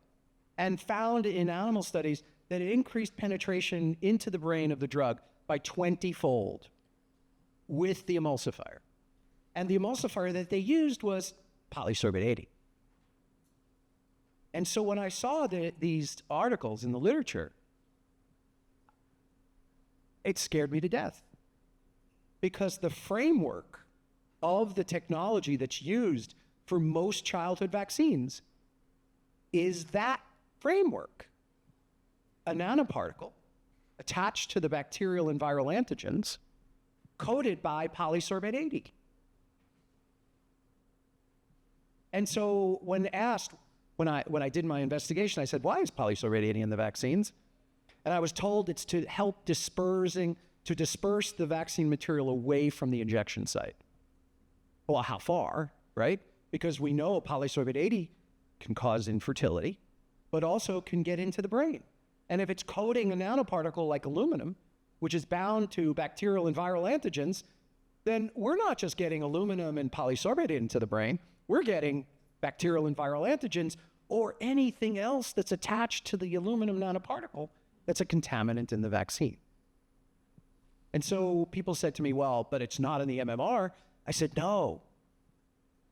and found in animal studies that it increased penetration into the brain of the drug by 20-fold with the emulsifier. And the emulsifier that they used was polysorbate 80. And so when I saw these articles in the literature, it scared me to death, because the framework of the technology that's used for most childhood vaccines is that framework. A nanoparticle attached to the bacterial and viral antigens coated by polysorbate 80. And so when asked, when I did my investigation, I said, why is polysorbate 80 in the vaccines? And I was told it's to help disperse the vaccine material away from the injection site. Well, how far, right? Because we know polysorbate 80 can cause infertility, but also can get into the brain. And if it's coating a nanoparticle like aluminum, which is bound to bacterial and viral antigens, then we're not just getting aluminum and polysorbate into the brain, we're getting bacterial and viral antigens or anything else that's attached to the aluminum nanoparticle that's a contaminant in the vaccine. And so people said to me, well, but it's not in the MMR. I said, no,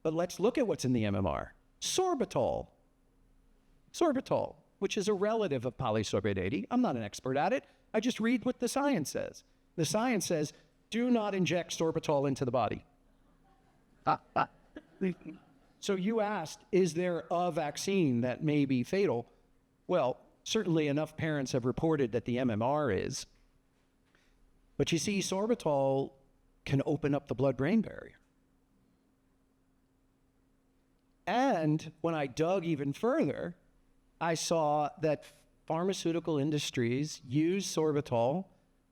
but let's look at what's in the MMR. Sorbitol. Sorbitol, which is a relative of polysorbate 80. I'm not an expert at it. I just read what the science says. The science says, do not inject sorbitol into the body. So you asked, is there a vaccine that may be fatal? Well, certainly enough parents have reported that the MMR is. But you see, sorbitol can open up the blood-brain barrier. And when I dug even further, I saw that pharmaceutical industries use sorbitol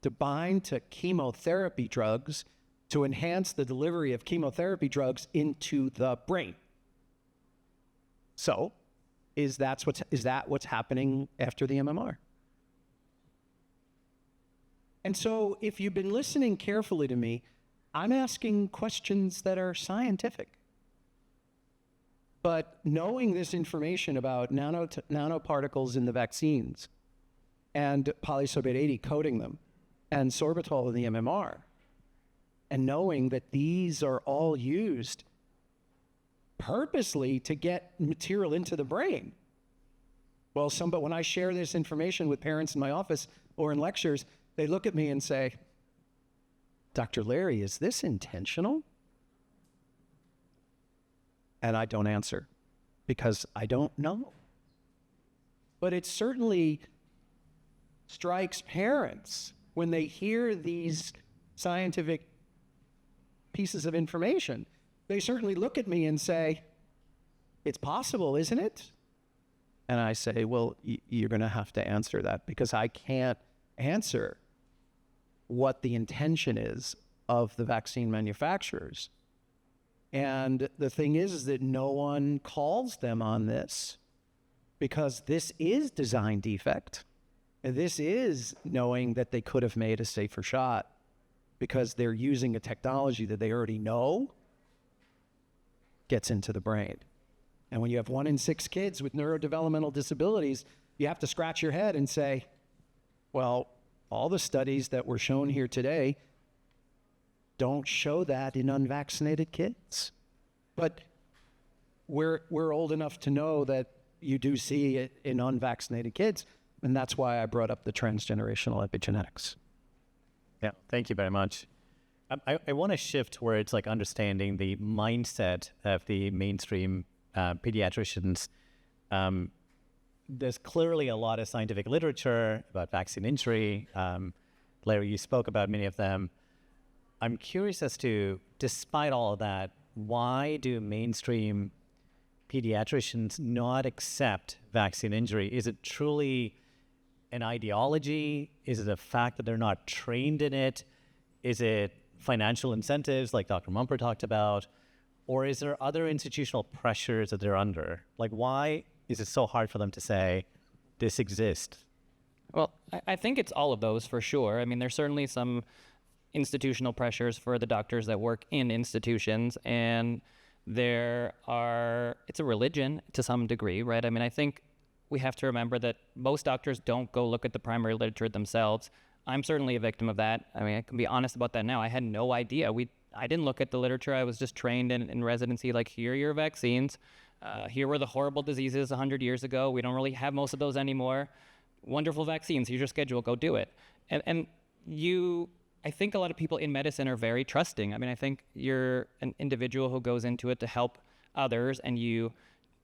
to bind to chemotherapy drugs to enhance the delivery of chemotherapy drugs into the brain. So, is that what's happening after the MMR? And so, if you've been listening carefully to me, I'm asking questions that are scientific. But knowing this information about nanoparticles in the vaccines and polysorbate 80 coating them and sorbitol in the MMR, and knowing that these are all used purposely to get material into the brain. Well, but when I share this information with parents in my office or in lectures, they look at me and say, Dr. Larry, is this intentional? And I don't answer because I don't know. But it certainly strikes parents when they hear these scientific pieces of information. They certainly look at me and say, it's possible, isn't it? And I say, well, you're going to have to answer that because I can't answer what the intention is of the vaccine manufacturers. And the thing is that no one calls them on this because this is design defect. And this is knowing that they could have made a safer shot because they're using a technology that they already know gets into the brain. And when you have 1 in 6 kids with neurodevelopmental disabilities, you have to scratch your head and say, well, all the studies that were shown here today don't show that in unvaccinated kids. But we're old enough to know that you do see it in unvaccinated kids, and that's why I brought up the transgenerational epigenetics. Yeah, thank you very much. I want to shift towards like understanding the mindset of the mainstream pediatricians. There's clearly a lot of scientific literature about vaccine injury. Larry, you spoke about many of them. I'm curious as to, despite all of that, why do mainstream pediatricians not accept vaccine injury? Is it truly an ideology? Is it a fact that they're not trained in it? Is it financial incentives like Dr. Mumper talked about? Or is there other institutional pressures that they're under? Like, why is it so hard for them to say this exists? Well, I think it's all of those for sure. I mean, there's certainly some institutional pressures for the doctors that work in institutions, and it's a religion to some degree, right? I mean, I think we have to remember that most doctors don't go look at the primary literature themselves. I'm certainly a victim of that. I mean, I can be honest about that now. I had no idea. I didn't look at the literature. I was just trained in residency, like, here are your vaccines. Here were the horrible diseases 100 years ago. We don't really have most of those anymore. Wonderful vaccines. Here's your schedule. Go do it. I think a lot of people in medicine are very trusting. I mean, I think you're an individual who goes into it to help others, and you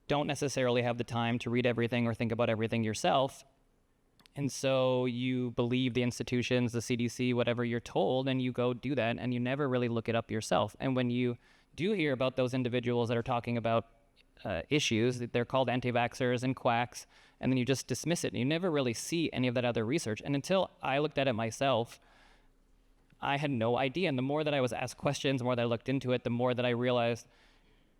don't necessarily have the time to read everything or think about everything yourself. And so you believe the institutions, the CDC, whatever you're told, and you go do that, and you never really look it up yourself. And when you do hear about those individuals that are talking about issues, they're called anti-vaxxers and quacks, and then you just dismiss it, and you never really see any of that other research. And until I looked at it myself, I had no idea. And the more that I was asked questions, the more that I looked into it, the more that I realized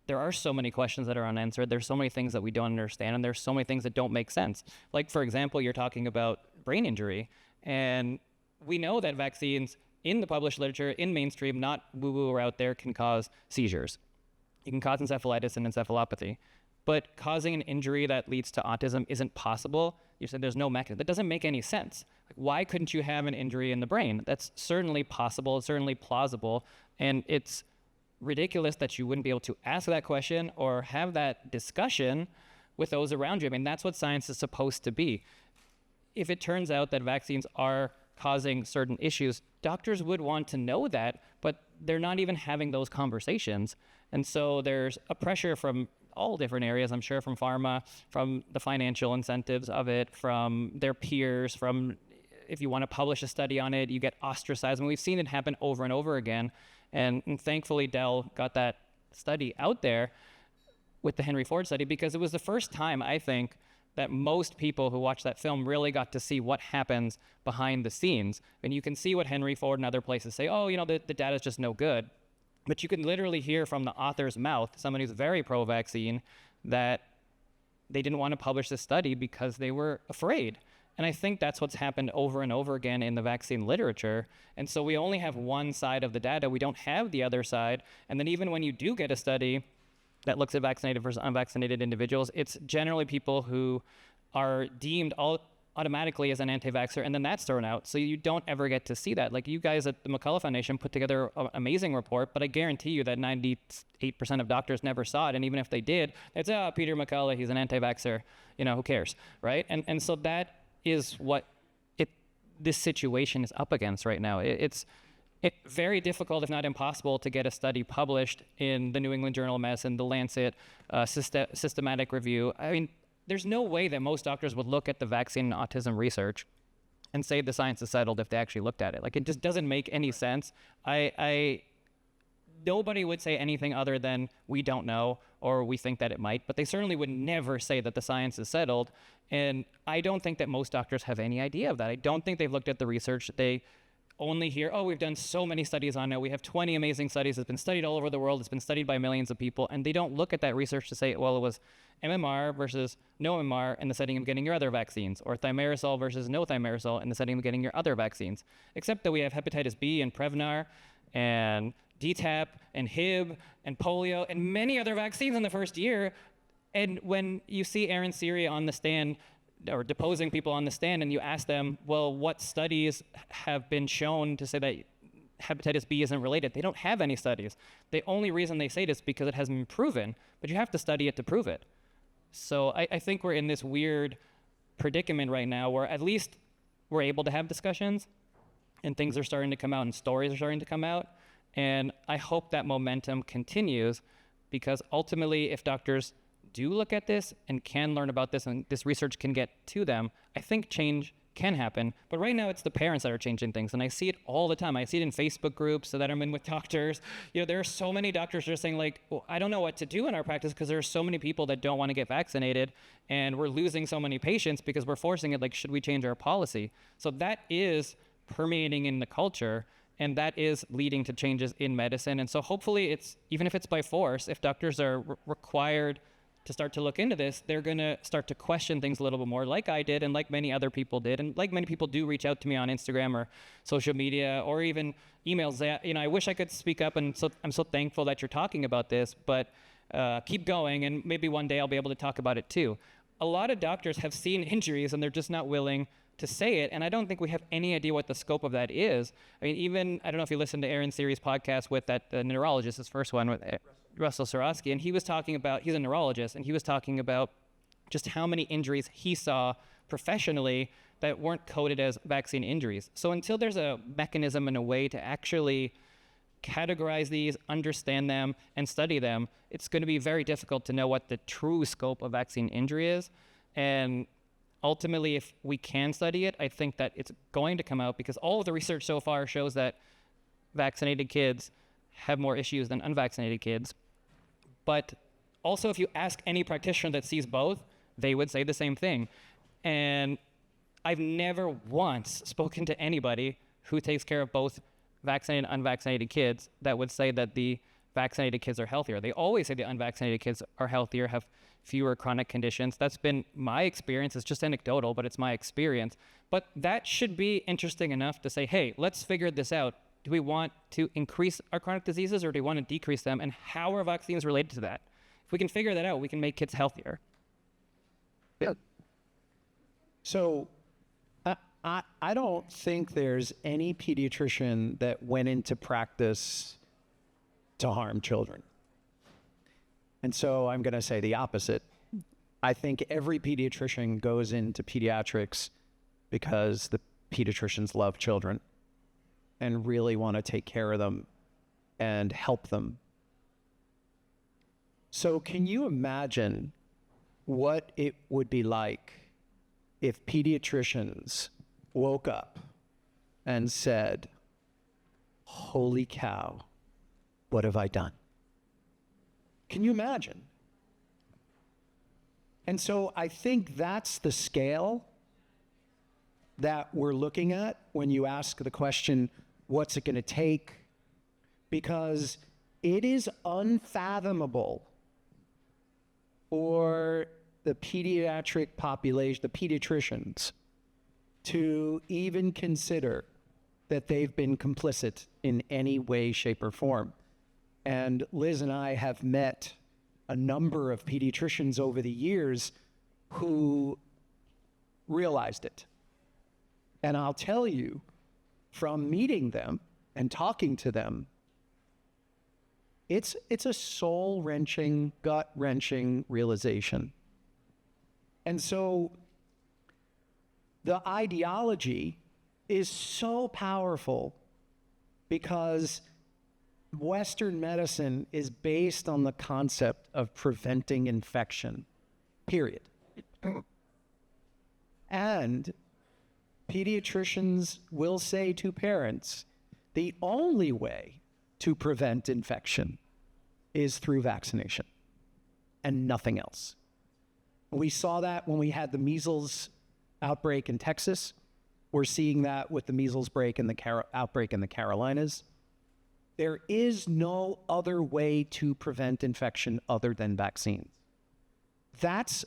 there are so many questions that are unanswered. There's so many things that we don't understand, and there's so many things that don't make sense. Like, for example, you're talking about brain injury, and we know that vaccines in the published literature, in mainstream, not woo-woo or out there, can cause seizures. It can cause encephalitis and encephalopathy. But causing an injury that leads to autism isn't possible. You said there's no mechanism. That doesn't make any sense. Why couldn't you have an injury in the brain? That's certainly possible. It's certainly plausible. And it's ridiculous that you wouldn't be able to ask that question or have that discussion with those around you. I mean, that's what science is supposed to be. If it turns out that vaccines are causing certain issues, doctors would want to know that, but they're not even having those conversations. And so there's a pressure from all different areas, I'm sure, from pharma, from the financial incentives of it, from their peers, from if you want to publish a study on it, you get ostracized. And we've seen it happen over and over again. And thankfully, Dell got that study out there with the Henry Ford study, because it was the first time, I think, that most people who watched that film really got to see what happens behind the scenes. And you can see what Henry Ford and other places say, oh, the data is just no good. But you can literally hear from the author's mouth, someone who's very pro-vaccine, that they didn't want to publish this study because they were afraid. And I think that's what's happened over and over again in the vaccine literature. And so we only have one side of the data. We don't have the other side. And then even when you do get a study that looks at vaccinated versus unvaccinated individuals, it's generally people who are deemed automatically as an anti-vaxxer, and then that's thrown out. So you don't ever get to see that. Like, you guys at the McCullough Foundation put together an amazing report, but I guarantee you that 98% of doctors never saw it. And even if they did, they'd say, oh, Peter McCullough, he's an anti-vaxxer, who cares, right? And so that is what this situation is up against right now. It's very difficult, if not impossible, to get a study published in the New England Journal of Medicine, the Lancet, systematic review. I mean, there's no way that most doctors would look at the vaccine and autism research and say the science is settled if they actually looked at it. Like, it just doesn't make any sense. Nobody would say anything other than we don't know or we think that it might, but they certainly would never say that the science is settled. And I don't think that most doctors have any idea of that. I don't think they've looked at the research. They only hear, oh, we've done so many studies on it. We have 20 amazing studies. It's been studied all over the world. It's been studied by millions of people. And they don't look at that research to say, well, it was MMR versus no MMR in the setting of getting your other vaccines, or thimerosal versus no thimerosal in the setting of getting your other vaccines. Except that we have hepatitis B and Prevnar and DTaP and Hib and polio and many other vaccines in the first year. And when you see Aaron Siri on the stand or deposing people on the stand and you ask them, well, what studies have been shown to say that hepatitis B isn't related? They don't have any studies. The only reason they say it is because it hasn't been proven, but you have to study it to prove it. So I think we're in this weird predicament right now where at least we're able to have discussions and things are starting to come out and stories are starting to come out. And I hope that momentum continues, because ultimately if doctors do look at this and can learn about this and this research can get to them, I think change can happen. But right now it's the parents that are changing things, and I see it all the time. I see it in Facebook groups that I'm in with doctors. There are so many doctors that are saying like, well, I don't know what to do in our practice because there are so many people that don't want to get vaccinated, and we're losing so many patients because we're forcing it. Like, should we change our policy? So that is permeating in the culture, and that is leading to changes in medicine. And so hopefully it's, even if it's by force, if doctors are required to start to look into this, they're going to start to question things a little bit more, like I did and like many other people did, and like many people do reach out to me on Instagram or social media or even emails. That, I wish I could speak up, and so I'm so thankful that you're talking about this, but keep going, and maybe one day I'll be able to talk about it too. A lot of doctors have seen injuries and they're just not willing to say it, and I don't think we have any idea what the scope of that is. I mean, even, I don't know if you listened to Aaron Siri's podcast with that neurologist, his first one with Russell Sorosky, and he was talking about, he's a neurologist, and he was talking about just how many injuries he saw professionally that weren't coded as vaccine injuries. So until there's a mechanism and a way to actually categorize these, understand them, and study them, it's going to be very difficult to know what the true scope of vaccine injury is. And ultimately, if we can study it, I think that it's going to come out, because all of the research so far shows that vaccinated kids have more issues than unvaccinated kids. But also, if you ask any practitioner that sees both, they would say the same thing. And I've never once spoken to anybody who takes care of both vaccinated and unvaccinated kids that would say that the vaccinated kids are healthier. They always say the unvaccinated kids are healthier, have fewer chronic conditions. That's been my experience. It's just anecdotal, but it's my experience. But that should be interesting enough to say, hey, let's figure this out. Do we want to increase our chronic diseases, or do we want to decrease them? And how are vaccines related to that? If we can figure that out, we can make kids healthier. Yeah. So I don't think there's any pediatrician that went into practice to harm children. And so I'm going to say the opposite. I think every pediatrician goes into pediatrics because the pediatricians love children and really want to take care of them and help them. So can you imagine what it would be like if pediatricians woke up and said, holy cow, what have I done? Can you imagine? And so I think that's the scale that we're looking at when you ask the question, what's it going to take? Because it is unfathomable for the pediatric population, the pediatricians, to even consider that they've been complicit in any way, shape, or form. And Liz and I have met a number of pediatricians over the years who realized it. And I'll tell you, from meeting them and talking to them, it's a soul-wrenching, gut-wrenching realization. And so the ideology is so powerful because Western medicine is based on the concept of preventing infection, period. And pediatricians will say to parents, the only way to prevent infection is through vaccination and nothing else. We saw that when we had the measles outbreak in Texas. We're seeing that with the measles outbreak in the Carolinas. There is no other way to prevent infection other than vaccines. That's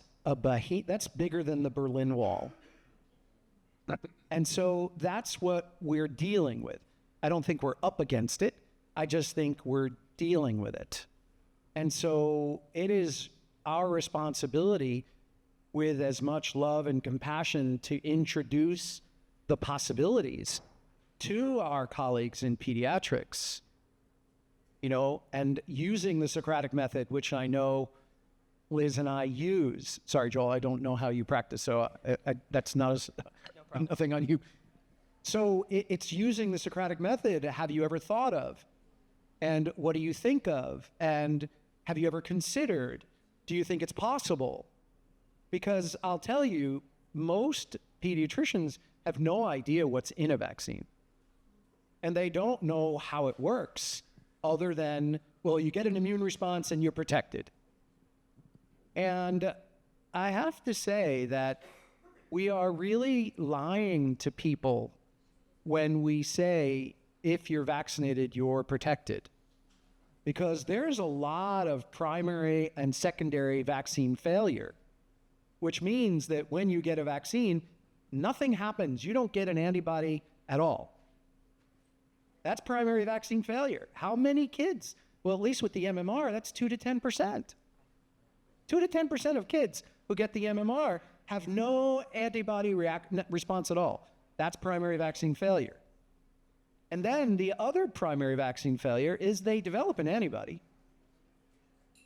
bigger than the Berlin Wall. And so that's what we're dealing with. I don't think we're up against it. I just think we're dealing with it. And so it is our responsibility, with as much love and compassion, to introduce the possibilities to our colleagues in pediatrics, and using the Socratic method, which I know Liz and I use. Sorry, Joel, I don't know how you practice, so that's not nothing on you. So it's using the Socratic method. Have you ever thought of? And what do you think of? And have you ever considered? Do you think it's possible? Because I'll tell you, most pediatricians have no idea what's in a vaccine. And they don't know how it works, other than, well, you get an immune response and you're protected. And I have to say that we are really lying to people when we say, if you're vaccinated, you're protected. Because there's a lot of primary and secondary vaccine failure, which means that when you get a vaccine, nothing happens. You don't get an antibody at all. That's primary vaccine failure. How many kids? Well, at least with the MMR, that's 2 to 10%. 2 to 10% of kids who get the MMR have no antibody response at all. That's primary vaccine failure. And then the other primary vaccine failure is they develop an antibody,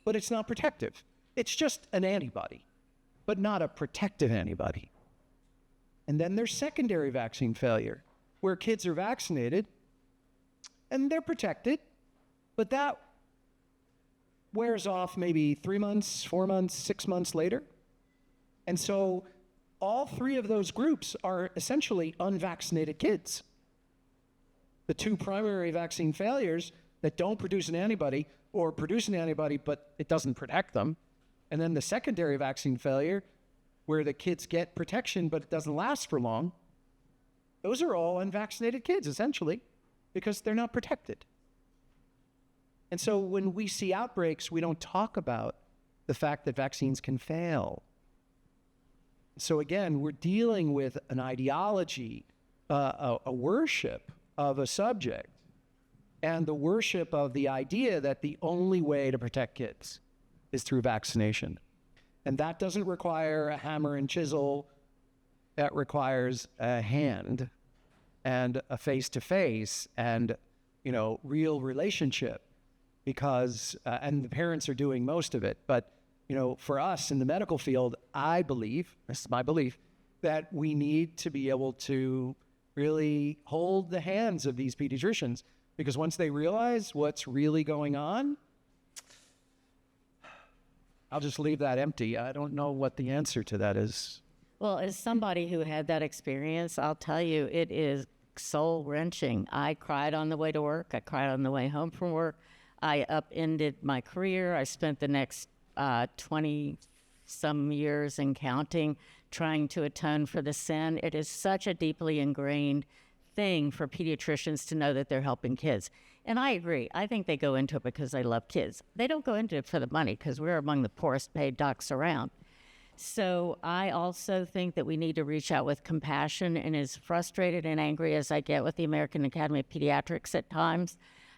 but it's not protective. It's just an antibody, but not a protective antibody. And then there's secondary vaccine failure, where kids are vaccinated and they're protected, but that wears off maybe 3 months, 4 months, 6 months later. And so all three of those groups are essentially unvaccinated kids. The two primary vaccine failures that don't produce an antibody, or produce an antibody but it doesn't protect them, and then the secondary vaccine failure where the kids get protection but it doesn't last for long, those are all unvaccinated kids essentially, because they're not protected. And so when we see outbreaks, we don't talk about the fact that vaccines can fail. So again, we're dealing with an ideology, a worship of a subject, and the worship of the idea that the only way to protect kids is through vaccination. And that doesn't require a hammer and chisel. That requires a hand and a face-to-face and, real relationship, because, and the parents are doing most of it. But, for us in the medical field, I believe, this is my belief, that we need to be able to really hold the hands of these pediatricians, because once they realize what's really going on, I'll just leave that empty. I don't know what the answer to that is. Well, as somebody who had that experience, I'll tell you, it is soul-wrenching. I cried on the way to work. I cried on the way home from work. I upended my career. I spent the next 20-some years and counting trying to atone for the sin. It is such a deeply ingrained thing for pediatricians to know that they're helping kids. And I agree. I think they go into it because they love kids. They don't go into it for the money, because we're among the poorest paid docs around. So I also think that we need to reach out with compassion, and as frustrated and angry as I get with the American Academy of Pediatrics at times,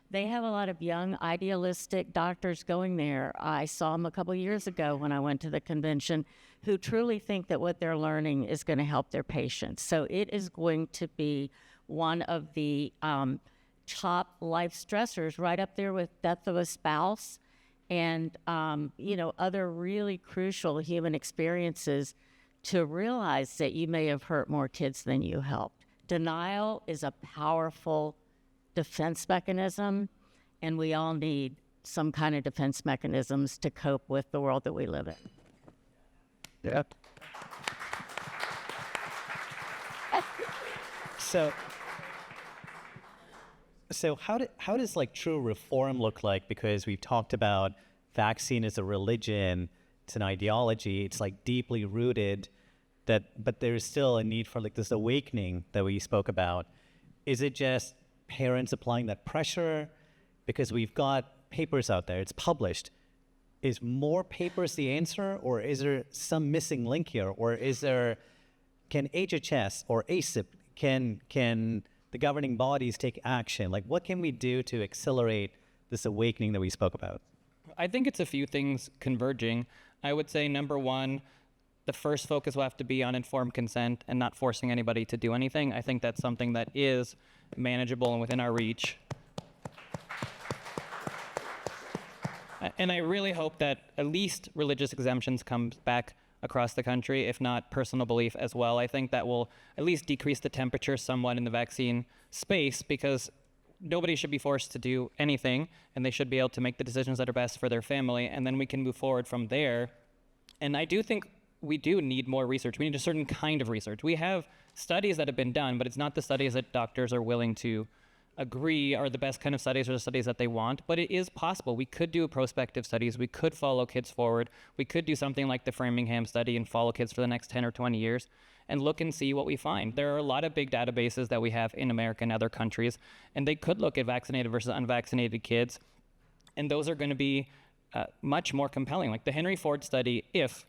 they have a lot of young, idealistic doctors going there. I saw them a couple years ago when I went to the convention, who truly think that what they're learning is going to help their patients. So it is going to be one of the top life stressors, right up there with death of a spouse and, other really crucial human experiences, to realize that you may have hurt more kids than you helped. Denial is a powerful defense mechanism, and we all need some kind of defense mechanisms to cope with the world that we live in. Yeah. So how does true reform look like? Because we've talked about vaccine as a religion, it's an ideology, it's deeply rooted, but there's still a need for this awakening that we spoke about. Is it just parents applying that pressure? Because we've got papers out there, it's published. Is more papers the answer, or is there some missing link here? Or can HHS or ACIP, can the governing bodies take action? Like, what can we do to accelerate this awakening that we spoke about? I think it's a few things converging. I would say number one, the first focus will have to be on informed consent and not forcing anybody to do anything. I think that's something that is manageable and within our reach. And I really hope that at least religious exemptions come back across the country, if not personal belief as well. I think that will at least decrease the temperature somewhat in the vaccine space, because nobody should be forced to do anything, and they should be able to make the decisions that are best for their family, and then we can move forward from there. And I do think we do need more research. We need a certain kind of research. We have studies that have been done, but it's not the studies that doctors are willing to agree are the best kind of studies or the studies that they want. But it is possible. We could do prospective studies. We could follow kids forward. We could do something like the Framingham study and follow kids for the next 10 or 20 years and look and see what we find. There are a lot of big databases that we have in America and other countries, and they could look at vaccinated versus unvaccinated kids, and those are going to be much more compelling. Like the Henry Ford study, if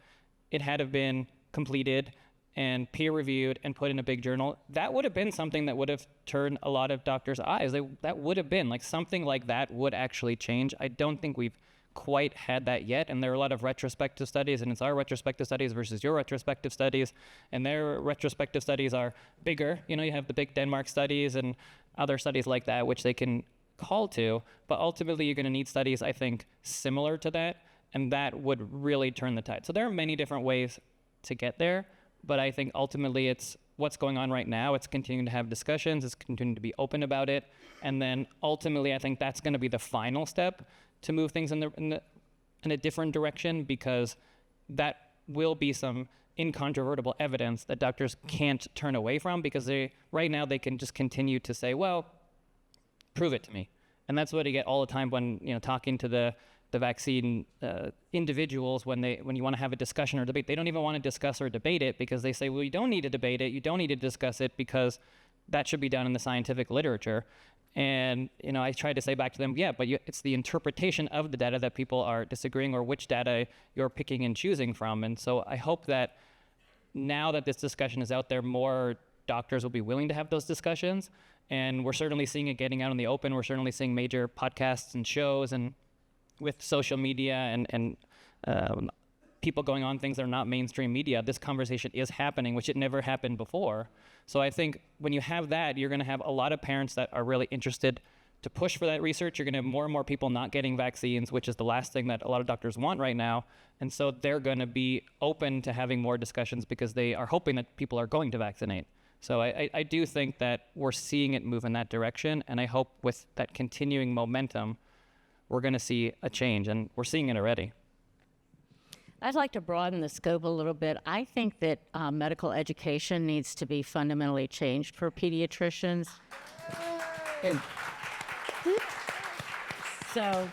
it had have been completed and peer-reviewed and put in a big journal, that would have been something that would have turned a lot of doctors' eyes. That would have been, like, something like that would actually change. I don't think we've quite had that yet, and there are a lot of retrospective studies, and it's our retrospective studies versus your retrospective studies, and their retrospective studies are bigger. You know, you have the big Denmark studies and other studies like that, which they can call to, but ultimately you're going to need studies, I think, similar to that, and that would really turn the tide. So there are many different ways to get there, but I think ultimately it's what's going on right now. It's continuing to have discussions, it's continuing to be open about it, and then ultimately I think that's going to be the final step to move things in a different direction, because that will be some incontrovertible evidence that doctors can't turn away from, because right now they can just continue to say, well, prove it to me. And that's what you get all the time when, you know, talking to the vaccine individuals, when you want to have a discussion or debate. They don't even want to discuss or debate it, because they say, well, you don't need to debate it, you don't need to discuss it, because that should be done in the scientific literature. And, you know, I try to say back to them, yeah, but it's the interpretation of the data that people are disagreeing, or which data you're picking and choosing from. And so I hope that now that this discussion is out there, more doctors will be willing to have those discussions. And we're certainly seeing it getting out in the open. We're certainly seeing major podcasts and shows, and with social media and people going on things that are not mainstream media, this conversation is happening, which it never happened before. So I think when you have that, you're going to have a lot of parents that are really interested to push for that research. You're going to have more and more people not getting vaccines, which is the last thing that a lot of doctors want right now. And so they're going to be open to having more discussions, because they are hoping that people are going to vaccinate. So I do think that we're seeing it move in that direction, and I hope with that continuing momentum, we're going to see a change, and we're seeing it already. I'd like to broaden the scope a little bit. I think that medical education needs to be fundamentally changed for pediatricians. So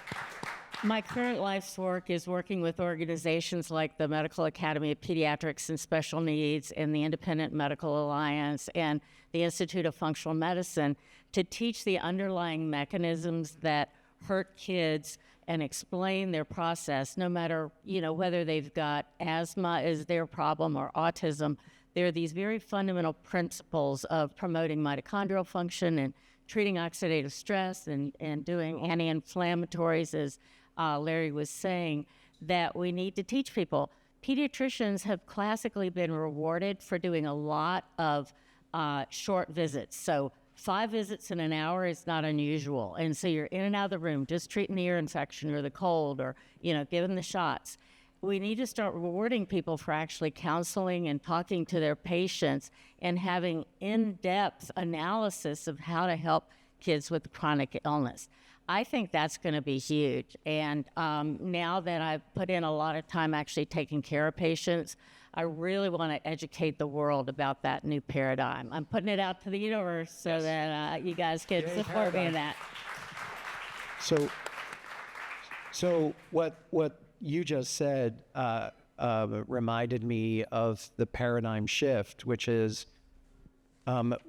my current life's work is working with organizations like the Medical Academy of Pediatrics and Special Needs, and the Independent Medical Alliance, and the Institute of Functional Medicine, to teach the underlying mechanisms that hurt kids and explain their process, no matter, you know, whether they've got asthma is their problem or autism. There are these very fundamental principles of promoting mitochondrial function and treating oxidative stress and doing anti-inflammatories, as Larry was saying, that we need to teach people. Pediatricians have classically been rewarded for doing a lot of short visits. So 5 visits in an hour is not unusual. And so you're in and out of the room, just treating the ear infection or the cold, or, you know, giving the shots. We need to start rewarding people for actually counseling and talking to their patients and having in-depth analysis of how to help kids with chronic illness. I think that's going to be huge. And now that I've put in a lot of time actually taking care of patients, I really want to educate the world about that new paradigm. I'm putting it out to the universe so that you guys can support me in that. So what you just said reminded me of the paradigm shift, which is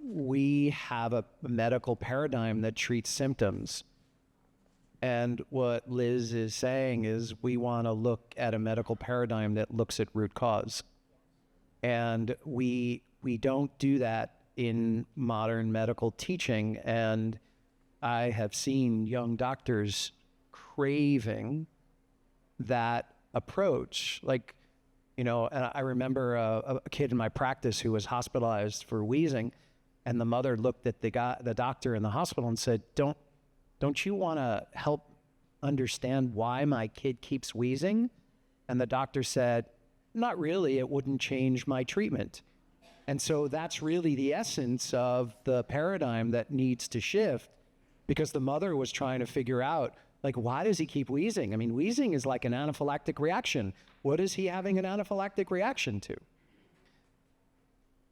we have a medical paradigm that treats symptoms. And what Liz is saying is we want to look at a medical paradigm that looks at root cause. And we don't do that in modern medical teaching. And I have seen young doctors craving that approach. Like, you know, and I remember a kid in my practice who was hospitalized for wheezing, and the mother looked at the doctor in the hospital and said, don't you want to help understand why my kid keeps wheezing? And the doctor said, not really, it wouldn't change my treatment. And so that's really the essence of the paradigm that needs to shift, because the mother was trying to figure out, like, why does he keep wheezing? I mean, wheezing is like an anaphylactic reaction. What is he having an anaphylactic reaction to?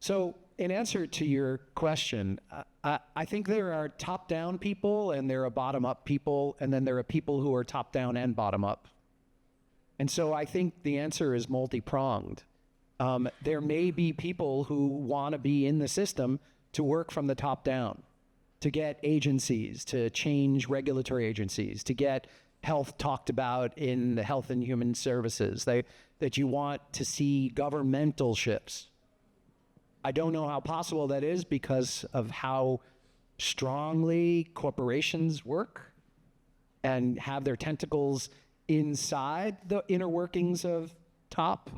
So in answer to your question, I think there are top-down people and there are bottom-up people, and then there are people who are top-down and bottom-up. And so I think the answer is multi-pronged. There may be people who want to be in the system to work from the top down, to get agencies, to change regulatory agencies, to get health talked about in the Health and Human Services, that you want to see governmental shifts. I don't know how possible that is because of how strongly corporations work and have their tentacles inside the inner workings of top.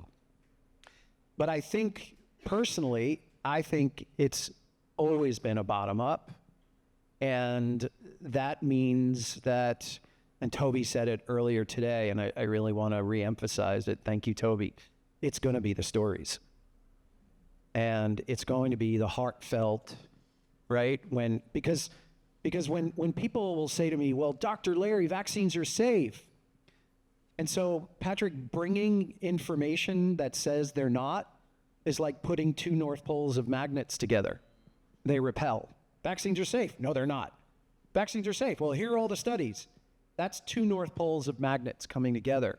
But I think, personally, I think it's always been a bottom-up. And that means that, and Toby said it earlier today, and I really want to re-emphasize it. Thank you, Toby. It's going to be the stories. And it's going to be the heartfelt, right? Because when people will say to me, well, Dr. Larry, vaccines are safe. And so, Patrick, bringing information that says they're not is like putting two North Poles of magnets together. They repel. Vaccines are safe. No, they're not. Vaccines are safe. Well, here are all the studies. That's two North Poles of magnets coming together.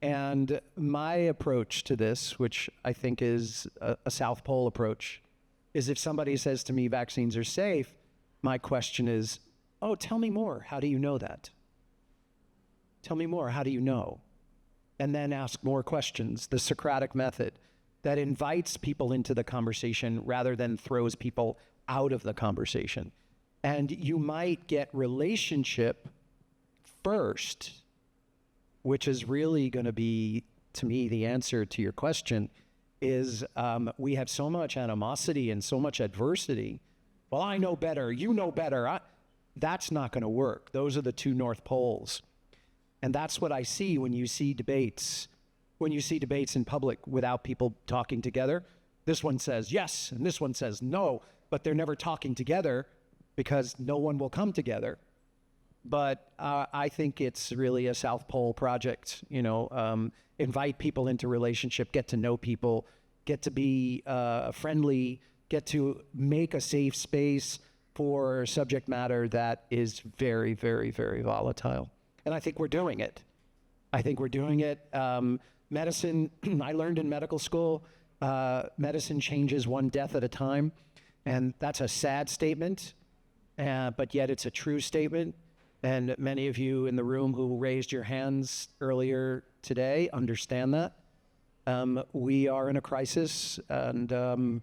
And my approach to this, which I think is a South Pole approach, is if somebody says to me vaccines are safe, my question is, oh, tell me more. How do you know that? Tell me more. How do you know? And then ask more questions. The Socratic method that invites people into the conversation rather than throws people out of the conversation. And you might get relationship first, which is really going to be, to me, the answer to your question, is we have so much animosity and so much adversity. Well, I know better. You know better. That's not going to work. Those are the two North Poles. And that's what I see when you see debates. When you see debates in public without people talking together, this one says yes, and this one says no, but they're never talking together because no one will come together. But I think it's really a South Pole project, you know, invite people into relationship, get to know people, get to be friendly, get to make a safe space for subject matter that is very, very, very volatile. And I think we're doing it. I think we're doing it. Medicine, I learned in medical school, medicine changes one death at a time. And that's a sad statement, but yet it's a true statement. And many of you in the room who raised your hands earlier today understand that. We are in a crisis, and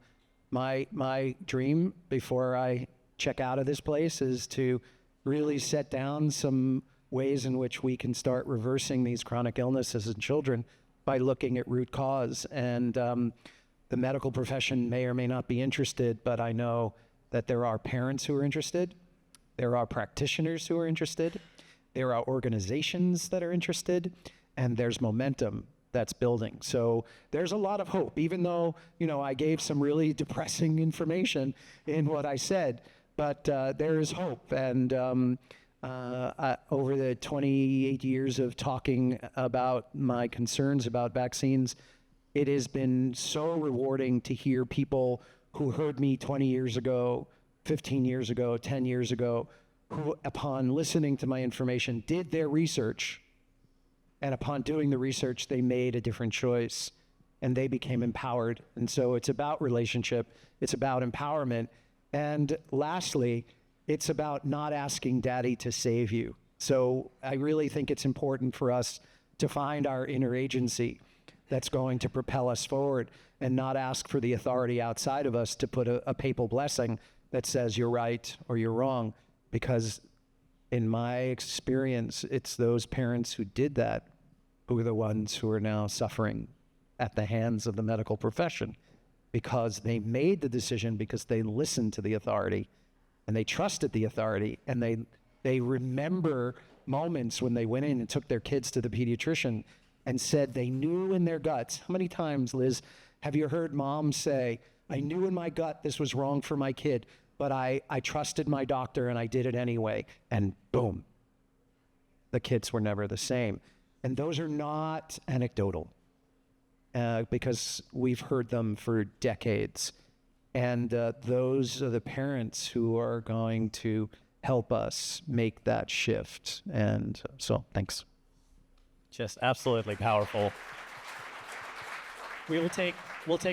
my dream before I check out of this place is to really set down some ways in which we can start reversing these chronic illnesses in children by looking at root cause. And the medical profession may or may not be interested, but I know that there are parents who are interested. There are practitioners who are interested. There are organizations that are interested, and there's momentum that's building. So there's a lot of hope, even though, you know, I gave some really depressing information in what I said, but there is hope. And over the 28 years of talking about my concerns about vaccines, it has been so rewarding to hear people who heard me 20 years ago, 15 years ago, 10 years ago, who upon listening to my information did their research, and upon doing the research, they made a different choice and they became empowered. And so it's about relationship, it's about empowerment. And lastly, it's about not asking daddy to save you. So I really think it's important for us to find our inner agency. that's going to propel us forward, and not ask for the authority outside of us to put a papal blessing that says you're right or you're wrong. Because in my experience, it's those parents who did that who are the ones who are now suffering at the hands of the medical profession, because they made the decision because they listened to the authority and they trusted the authority, and they remember moments when they went in and took their kids to the pediatrician and said they knew in their guts. How many times, Liz, have you heard moms say, I knew in my gut this was wrong for my kid, but I trusted my doctor and I did it anyway, and boom, the kids were never the same. And those are not anecdotal, because we've heard them for decades. And those are the parents who are going to help us make that shift. And so, thanks. Just absolutely powerful. We'll take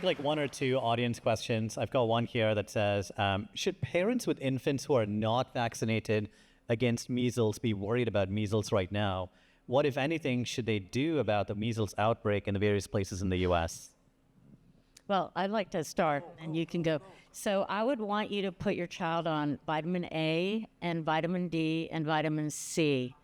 like one or two audience questions. I've got one here that says, should parents with infants who are not vaccinated against measles be worried about measles right now? What, if anything, should they do about the measles outbreak in the various places in the U.S.? Well, I'd like to start, and you can go. So I would want you to put your child on vitamin A and vitamin D and vitamin C.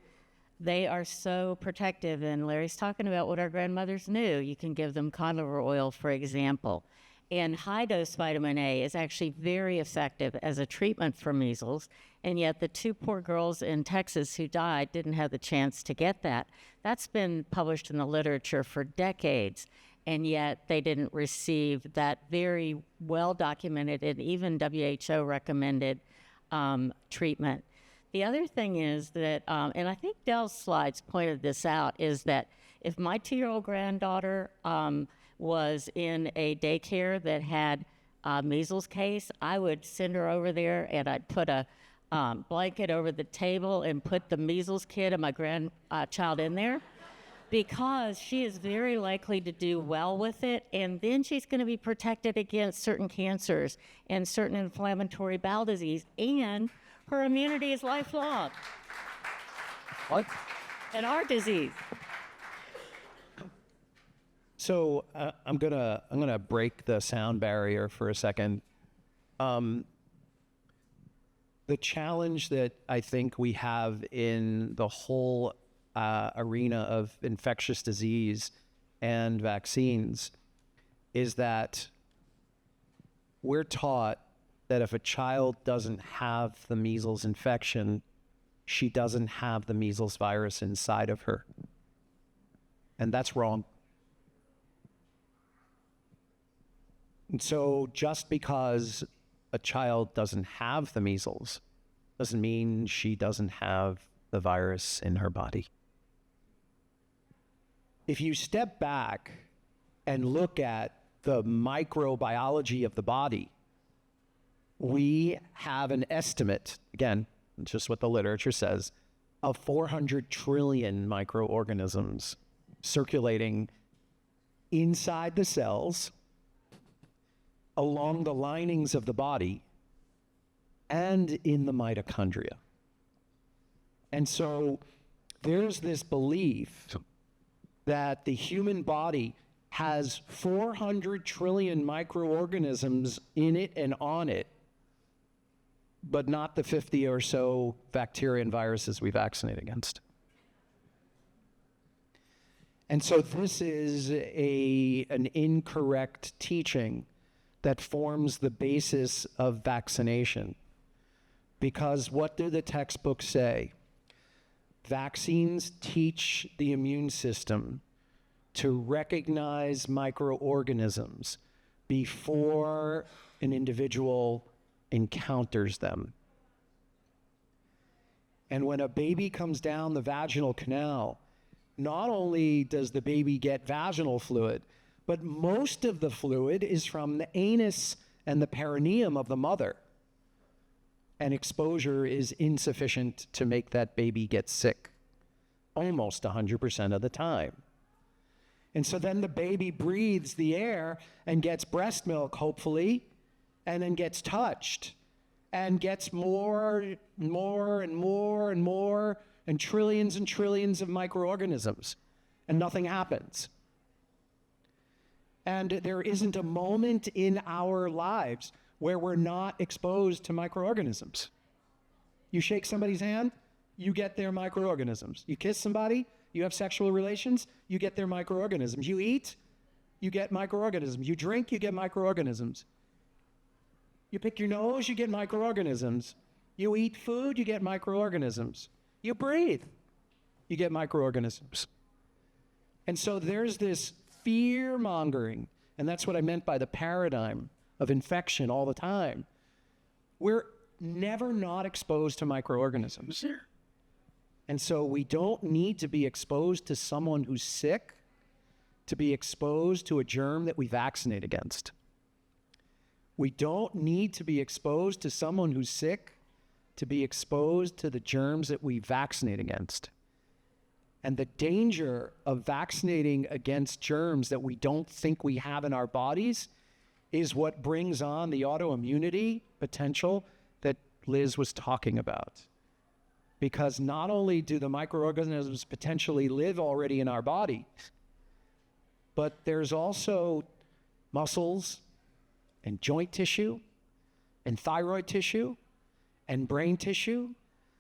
They are so protective, and Larry's talking about what our grandmothers knew. You can give them cod liver oil, for example. And high-dose vitamin A is actually very effective as a treatment for measles, and yet the two poor girls in Texas who died didn't have the chance to get that. That's been published in the literature for decades, and yet they didn't receive that very well-documented and even WHO-recommended treatment. The other thing is that, and I think Dell's slides pointed this out, is that if my 2-year-old granddaughter was in a daycare that had a measles case, I would send her over there and I'd put a blanket over the table and put the measles kit of my grandchild in there, because she is very likely to do well with it, and then she's going to be protected against certain cancers and certain inflammatory bowel disease, and her immunity is lifelong. What? And our disease. So I'm gonna break the sound barrier for a second. The challenge that I think we have in the whole arena of infectious disease and vaccines is that we're taught that if a child doesn't have the measles infection, she doesn't have the measles virus inside of her. And that's wrong. And so just because a child doesn't have the measles doesn't mean she doesn't have the virus in her body. If you step back and look at the microbiology of the body, we have an estimate, again, just what the literature says, of 400 trillion microorganisms circulating inside the cells, along the linings of the body, and in the mitochondria. And so there's this belief that the human body has 400 trillion microorganisms in it and on it, but not the 50 or so bacteria and viruses we vaccinate against. And so this is an incorrect teaching that forms the basis of vaccination. Because what do the textbooks say? Vaccines teach the immune system to recognize microorganisms before an individual encounters them. And when a baby comes down the vaginal canal, not only does the baby get vaginal fluid, but most of the fluid is from the anus and the perineum of the mother. And exposure is insufficient to make that baby get sick, almost 100% of the time. And so then the baby breathes the air and gets breast milk, hopefully, and then gets touched and gets more and more and more and more, and trillions of microorganisms, and nothing happens. And there isn't a moment in our lives where we're not exposed to microorganisms. You shake somebody's hand, you get their microorganisms. You kiss somebody, you have sexual relations, you get their microorganisms. You eat, you get microorganisms. You drink, you get microorganisms. You pick your nose, you get microorganisms. You eat food, you get microorganisms. You breathe, you get microorganisms. And so there's this fear-mongering, and that's what I meant by the paradigm of infection all the time. We're never not exposed to microorganisms. And so we don't need to be exposed to someone who's sick to be exposed to a germ that we vaccinate against. We don't need to be exposed to someone who's sick to be exposed to the germs that we vaccinate against. And the danger of vaccinating against germs that we don't think we have in our bodies is what brings on the autoimmunity potential that Liz was talking about. Because not only do the microorganisms potentially live already in our body, but there's also muscles and joint tissue and thyroid tissue and brain tissue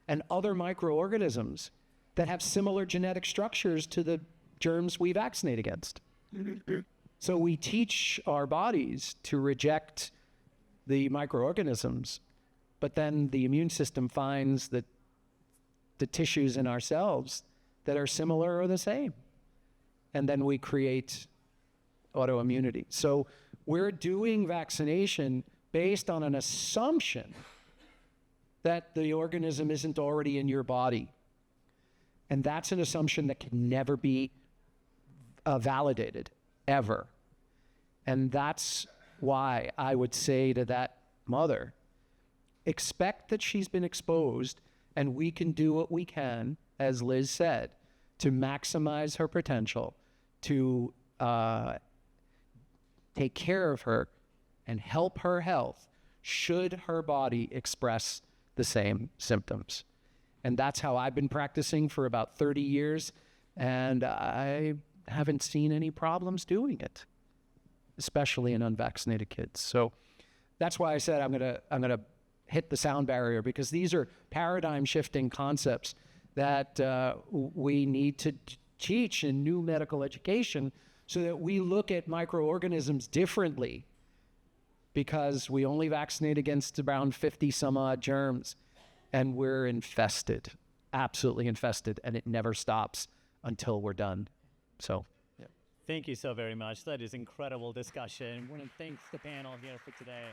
and other microorganisms that have similar genetic structures to the germs we vaccinate against. So we teach our bodies to reject the microorganisms, but then the immune system finds that the tissues in ourselves that are similar or the same. And then we create autoimmunity. So we're doing vaccination based on an assumption that the organism isn't already in your body. And that's an assumption that can never be validated, ever. And that's why I would say to that mother, expect that she's been exposed, and we can do what we can, as Liz said, to maximize her potential, to take care of her and help her health should her body express the same symptoms. And that's how I've been practicing for about 30 years, and I haven't seen any problems doing it, especially in unvaccinated kids. So that's why I said I'm gonna hit the sound barrier, because these are paradigm shifting concepts that we need to teach in new medical education so that we look at microorganisms differently, because we only vaccinate against around 50 some odd germs, and we're infested, absolutely infested, and it never stops until we're done. So, yeah. Thank you so very much. That is incredible discussion. I want to thank the panel here for today.